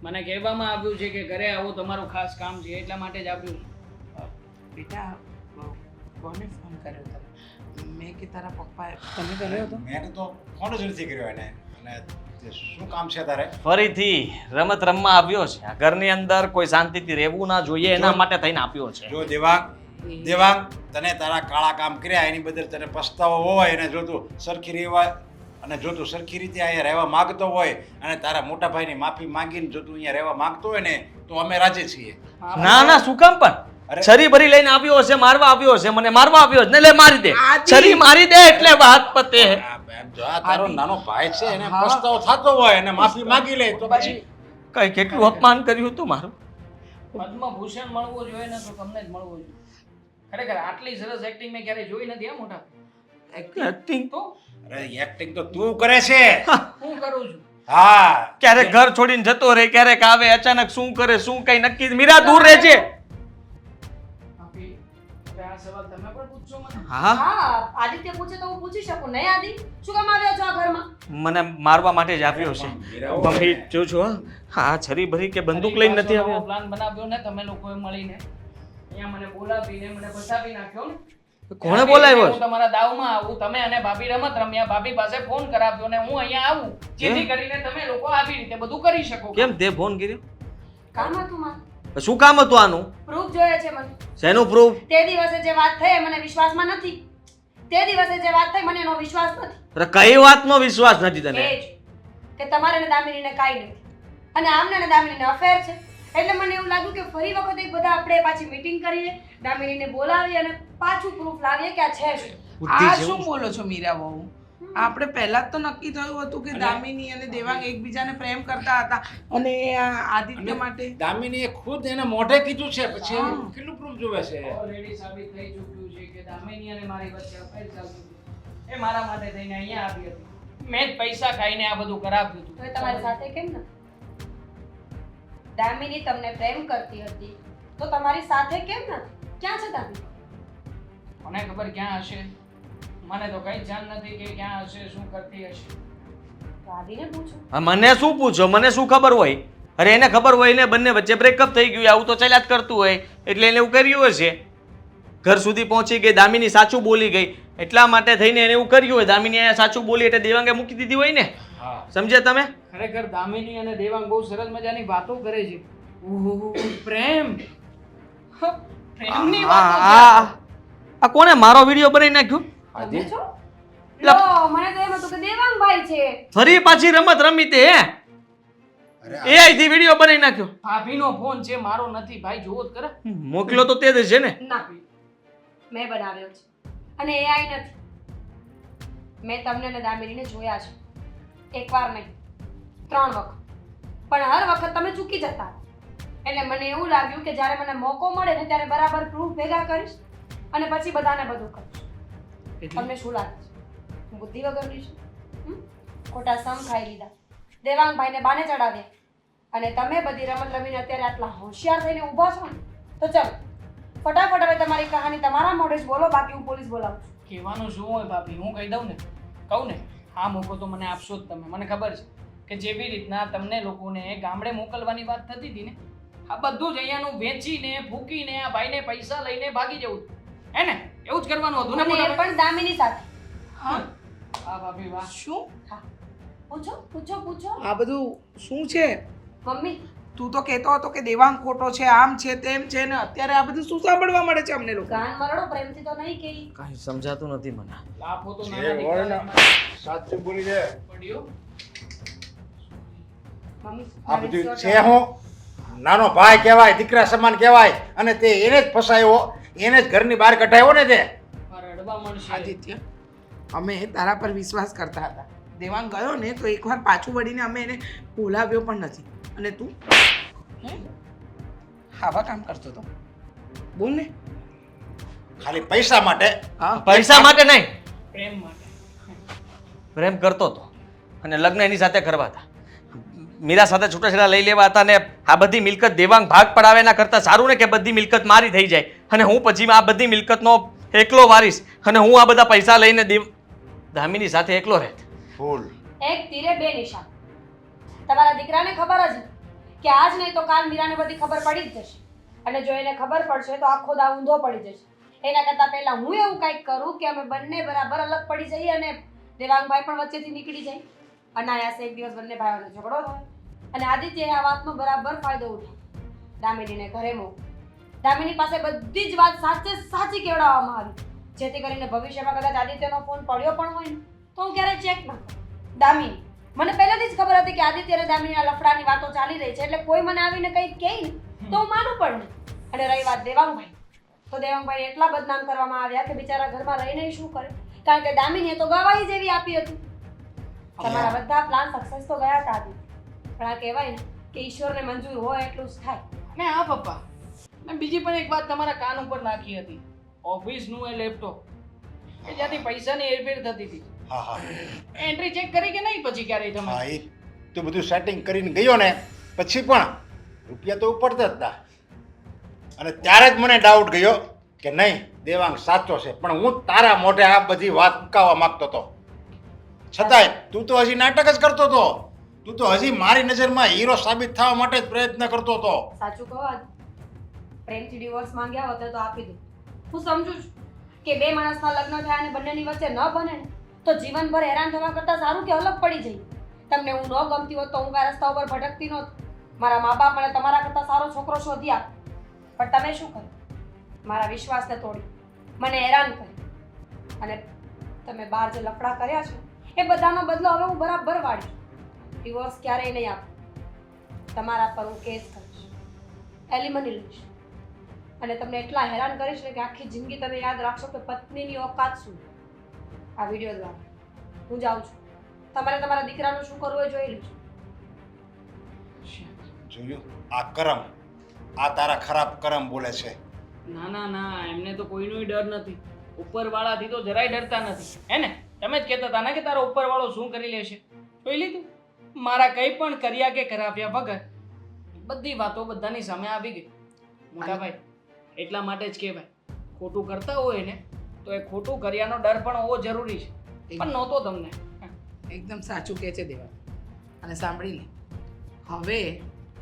મને કહેવામાં આવ્યું છે કે ઘરે આવો, તમારું ખાસ કામ છે એટલા માટે જ આવ્યું છું. બેટા કોને ફોન કર્યો તમે? મેં કે તારા પપ્પાએ તમે કર્યો હતો? મેં તો ફોન જ નથી કર્યો એને. અને તે શું કામ છે તારે? ફરીથી રમત રમવા આવ્યો છે. આ ઘરની અંદર કોઈ શાંતિથી રહેવું ના જોઈએ એના માટે થઈને આપ્યો છે. જો દેવાંગ, તને તારા કાળા કામ કર્યા એની બદલ તને પસ્તાવો હોય, અને જો તું સરખી રહેવા અને જો તું સરખી રીતે અહીંયા રહેવા માંગતો હોય અને તારા મોટા ભાઈની માફી માંગીને જો તું અહીંયા રહેવા માંગતો હોય ને તો અમે રાજી છીએ. ના શું કામ પણ? છરી ભરી લઈને આવ્યો છે, મારવા આવ્યો છે, મને મારવા આવ્યો છે ને, લે મારી દે. છરી મારી દે એટલે વાત પતે. જો આ તારો નાનો ભાઈ છે એને પસ્તાવો થતો હોય અને માફી માંગી લે તો પછી કઈ કેટલું અપમાન કર્યું હતું મારું. પદ્મભૂષણ મળવો જોઈએ ને તો તમને જ મળવો જોઈએ. ખરેખર આટલી સરસ એક્ટિંગ મેં ક્યારે જોઈ નથી. આ મોટા એક્ટિંગ તો અરે એક્ટિંગ તો તું કરે છે. હું કરું છું. હા, ક્યારેક ઘર છોડીને જતો રહે, ક્યારેક આવે અચાનક, શું કરે શું કઈ નક્કી. મીરા દૂર રહેજે. આપી હવે આ સવાલ તમે પણ પૂછશો મને? હા, હા, આદિત્ય પૂછે તો હું પૂછી શકું. નહીં આદિ, શું કામ આવ્યા છો આ ઘરમાં? મને મારવા માટે જ આપ્યો છે. મમ્મી જો છો, હા છરી ભરી કે બંદૂક લઈને નથી આવ્યો. પ્લાન બનાવ્યો ને તમે લોકોએ મળીને, અહીંયા મને બોલાવીને મને ફસાવી નાખ્યો ને. કોણે બોલાવ્યો? હું તમારા દાવમાં આવું, તમે અને ભાભી રમત રમ્યા, ભાભી પાસે ફોન કરાવ્યો ને હું અહીંયા આવું, જેથી કરીને તમે લોકો આવી રીતે બધું કરી શકો. કેમ તે ફોન કર્યો? કામ હતું મારું. શું કામ હતું આનું? પ્રૂફ જોઈએ છે મને. શેનું પ્રૂફ? તે દિવસે જે વાત થઈ એ મને વિશ્વાસમાં નથી. તે દિવસે જે વાત થઈ મને એનો વિશ્વાસ નથી. અરે કઈ વાતનો વિશ્વાસ નથી તને એ જ કે તમારે ને દામિનીને કાંઈ નથી અને આમને ને દામિનીને અફેર છે. એટલે મને એવું લાગ્યું કે ફરી વખત એક બધા આપણે પાછી મીટિંગ કરીએ, દામિનીને બોલાવીએ અને પાછું પ્રૂફ લાવીએ કે આ છે શું. આ શું બોલો છો મીરા બહુ? આપણે પહેલા જ તો નક્કી થયું હતું કે દામિની અને દેવાંગ એકબીજાને પ્રેમ કરતા હતા અને આ આદિત્ય માટે દામિનીએ ખુદ એને મોઢે કીધું છે, પછી હા. કેટલું પ્રૂફ જોવે છે? ઓલરેડી સાબિત થઈ ચૂક્યું છે કે દામિની અને મારી વચ્ચે અફેર ચાલતું હતું. એ મારા માટે થઈને અહીંયા આવી હતી. મેં જ પૈસા ખાઈને આ બધું કરાવ્યું હતું. તો એ તમારી સાથે કેમ નથી? દામિની તમને પ્રેમ કરતી હતી તો તમારી સાથે કેમ નથી? ક્યાં છે દામિની? મને ખબર ક્યાં હશે, મને તો કઈ જાણ નથી કે ક્યાં હશે, શું કરતી હશે. તો આદિને પૂછો. હા, મને શું પૂછો? મને શું ખબર હોય? અરે એને ખબર હોય ને બંને વચ્ચે બ્રેકઅપ થઈ ગયું, આવું તો ચાલ્યા જ કરતું હોય, એટલે એને એવું કર્યું હશે. ઘર સુધી પહોંચી ગઈ, દામિની સાચું બોલી ગઈ, એટલા માટે થઈને એને એવું કર્યું હોય. દામિની અહીંયા સાચું બોલી એટલે દેવાંગે મૂકી દીધી હોય ને. હા. સમજ્યા તમે? ખરેખર દામિની અને દેવાંગ બહુ સરસ મજાની વાતો કરે છે. ઓહો, પ્રેમ. હ, પ્રેમની વાતો છે. આ કોણે મારો વિડીયો બનાવી નાખ્યો? તમે છો? લો, મને તો એમ હતું કે દેવાંગભાઈ છે. ફરી પાછી રમત રમી તે હે? AI થી વિડીયો બનાવી નાખ્યો. ભાભીનો ફોન છે, મારો નથી. ભાઈ જોવો જ ખરા. મોકલ્યો તો તે જ છે ને. ના, મેં બનાવ્યો છે અને એ આઈ નથી. મેં તમને ને દામિનીને જોયા છે, એકવાર નહીં 3 વખત, પણ હર વખત તમે ચૂકી જતા. એટલે મને એવું લાગ્યું કે જ્યારે મને મોકો મળે ને ત્યારે બરાબર પ્રૂફ ભેગા કરીશ અને પછી બધાને બધું કરીશ. તમને શું લાગે છે હું બુદ્ધિ વગરની છું? ખોટા સમ ખાઈ લીધા, દેવાંગભાઈને બાને ચડાવ્યા અને તમે બધી રમત રમીને અત્યારે આટલા હોશિયાર થઈને ઊભા છો ને, તો ચલો ફટાફટ હવે તમારી કહાની તમારા મોઢે જ બોલો, બાકી હું પોલીસ બોલાવું છું. કહેવાનું શું હોય ભાભી, હું કહી દઉં ને, કહું ને, હા મોકો તો મને આપશો જ તમે. મને ખબર છે કે જેવી રીતના તમને લોકોને ગામડે મોકલવાની વાત થતી હતી ને, આ બધું જ અહીંયાનું વેચીને ફૂકીને આ ભાઈને પૈસા લઈને ભાગી જવું હે ને? એવું જ કરવાનું હતું ને અને એ મોટા ભાઈ? પણ દામિની સાથે. હા હા ભાભી વાહ. શું હા, પૂછો પૂછો પૂછો. આ બધું શું છે? મમ્મી, તું તો કહેતો હતો કે દેવાંગ ખોટો છે, આમ છે તેમ છે ને અત્યારે આ બધું શું સાંભળવા મળે છે અમને લોકો? ગાન મરડો પ્રેમથી તો નહીં કહી. કાંઈ સમજાતું નથી મને. લાફો તો જે નાના હોય ને, દીકરાને સાચું બોલી દે. પડ્યો. મમ્મી, આ મારે બધું sure છે હું નાનો ભાઈ કહેવાય, દીકરા સમાન કહેવાય, અને તે એને જ ફસાયો, એને જ ઘરની બહાર કઢાયો ને તે. મારે રડવા મળશે. આદિત્ય, અમે તારા પર વિશ્વાસ કરતા હતા. દેવાંગ ગયો ને તો એકવાર પાછું વળીને અમે એને બોલાવ્યો પણ નથી અને તું આવા કામ કરતો હતો? બોલ ને. ખાલી પૈસા માટે. હા, પૈસા માટે નહીં, પ્રેમ માટે. પ્રેમ કરતો હતો અને લગ્ન એની સાથે કરવા હતા. મીરા સાથે છૂટાછેડા લઈ લેવા હતા ને આ બધી મિલકત દેવાંગ ભાગ પડાવે એના કરતાં સારું ને કે બધી મિલકત મારી થઈ જાય અને હું પછી આ બધી મિલકતનો એકલો વારીશ અને હું આ બધા પૈસા લઈને દામિની સાથે એકલો રહેત. ફૂલ. એક તીરે બે નિશાન. તમારા દીકરાને ખબર જ નથી કે આજ નહીં તો કાલ મીરાને બધી ખબર પડી જ જશે અને જો એને ખબર પડશે તો આખો દાવ ઊંધો પડી જશે. એના કરતાં પહેલા હું એવું કંઈક કરું કે અમે બંને બરાબર અલગ પડી જઈએ અને દેવાંગભાઈ પણ વચ્ચેથી નીકળી જાય. અનાયાસે એક દિવસ બંને ભાઈઓનો ઝઘડો થાય અને આદિત્યએ આ વાતનો બરાબર ફાયદો ઉઠાવ્યો. દામિનીને ઘરે મોકલી. દામિની પાસે બધી જ વાત સાચે સાચી કેવડાવવામાં આવી જેથી કરીને ભવિષ્યમાં કદાચ આદિત્યનો ફોન પડ્યો પણ હોય ને તો હું ક્યારેય ચેક ના કરું. દામિની, મને પહેલેથી જ ખબર હતી કે આદિત્ય અને દામિનીના લફડાની વાતો ચાલી રહી છે, એટલે કોઈ મને આવીને કંઈક કહે ને તો હું માનું પણ નહીં. અને રહી વાત દેવાંગભાઈ, તો દેવાંગભાઈ એટલા બદનામ કરવામાં આવ્યા કે બિચારા ઘરમાં રહીને શું કરે, કારણ કે દામિનીએ તો ગવાહી જેવી આપી હતી. તમારા બધા પ્લાન સક્સેસ તો ગયા હતા આદિત્ય, પણ આ કહેવાય ને કે ઈશ્વરને મંજૂર હોય એટલું જ થાય. અને હા પપ્પા, મેં બીજી પણ એક વાત તમારા કાન ઉપર નાખી હતી. ઓફિસનું એ લેપટોપ કે જ્યાંથી પૈસાની હેરફેર થતી હતી, હા હા એન્ટ્રી ચેક કરી કે નહીં પછી ક્યારેય તમે? હા, એ તું બધું સેટિંગ કરીને ગયો ને પછી પણ રૂપિયા તો ઉપડતા જ હતા અને ત્યારે જ મને ડાઉટ ગયો કે નહીં દેવાંગ સાચો છે, પણ હું તારા મોઢે આ બધી વાત મુકાવવા માંગતો હતો છતાંય તું તો હજી નાટક જ કરતો હતો. તું તો હજી મારી નજરમાં હીરો સાબિત થવા માટે જ પ્રયત્ન કરતો હતો. સાચું કહો આદિત્ય, પ્રેમથી ડિવોર્સ માંગ્યા હોત તો આપી દઉં. હું સમજુ છું કે બે માણસના લગ્ન થયા અને બંનેની વચ્ચે ન બને ને તો જીવનભર હેરાન થવા કરતાં સારું કે અલગ પડી જઈએ. તમને હું ન ગમતી હોત તો હું કાંઈ રસ્તા ઉપર ભટકતી નહોત. મારા મા બાપ મને તમારા કરતાં સારો છોકરો શોધી આપ, પણ તમે શું કર્યું? મારા વિશ્વાસને તોડી, મને હેરાન કરી અને તમે બહાર જે લફડા કર્યા છે એ બધાનો બદલો હવે હું બરાબર વાળીશ. ડિવોર્સ ક્યારેય નહીં આપું. તમારા પર હું કેસ કરીશ, એલિમની લઈશ અને તમને એટલા હેરાન કરીશ ને કે આખી જિંદગી તમે યાદ રાખશો કે પત્નીની ઓકાત શું. આ વિડીયો દ્વારા હું જાઉં છું. તમારે તમારા દીકરાનું શું કરવું એ જોઈ લેજો. જોયું આ કરમ, આ તારા ખરાબ કરમ બોલે છે. ના ના ના, એમને તો કોઈનોય ડર નથી. ઉપરવાળાથી તો જરાય ડરતા નથી, હે ને? તમે જ કહેતા હતા ને કે તારો ઉપરવાળો શું કરી લેશે. જોઈ લીધું, મારા કંઈ પણ કર્યા કે કરાવ્યા વગર બધી વાતો બધાની સામે આવી ગઈ. મોટા ભાઈ, એટલા માટે જ કહેવાય, ખોટું કરતા હોય ને તો એ ખોટું કર્યાનો ડર પણ હોવો જરૂરી છે, પણ નહોતો તમને. એકદમ સાચું કહે છે દેવા. અને સાંભળી લે, હવે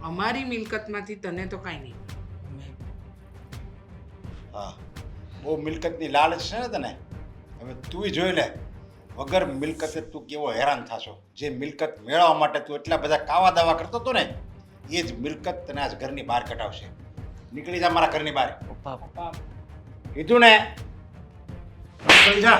અમારી મિલકતમાંથી તને તો કાંઈ નહીં. હા, બહુ મિલકતની લાલચ છે ને તને. હવે તુંય જોઈ લે, વગર મિલકતે તું કેવો હેરાન થાશો. જે મિલકત મેળવવા માટે તું એટલા બધા કાવા દાવા કરતો હતો ને, એ જ મિલકત તને આજ ઘરની બહાર કઢાવશે. નીકળી જા મારા ઘરની બહાર. પપ્પા કીધું ને, નીકળી જા.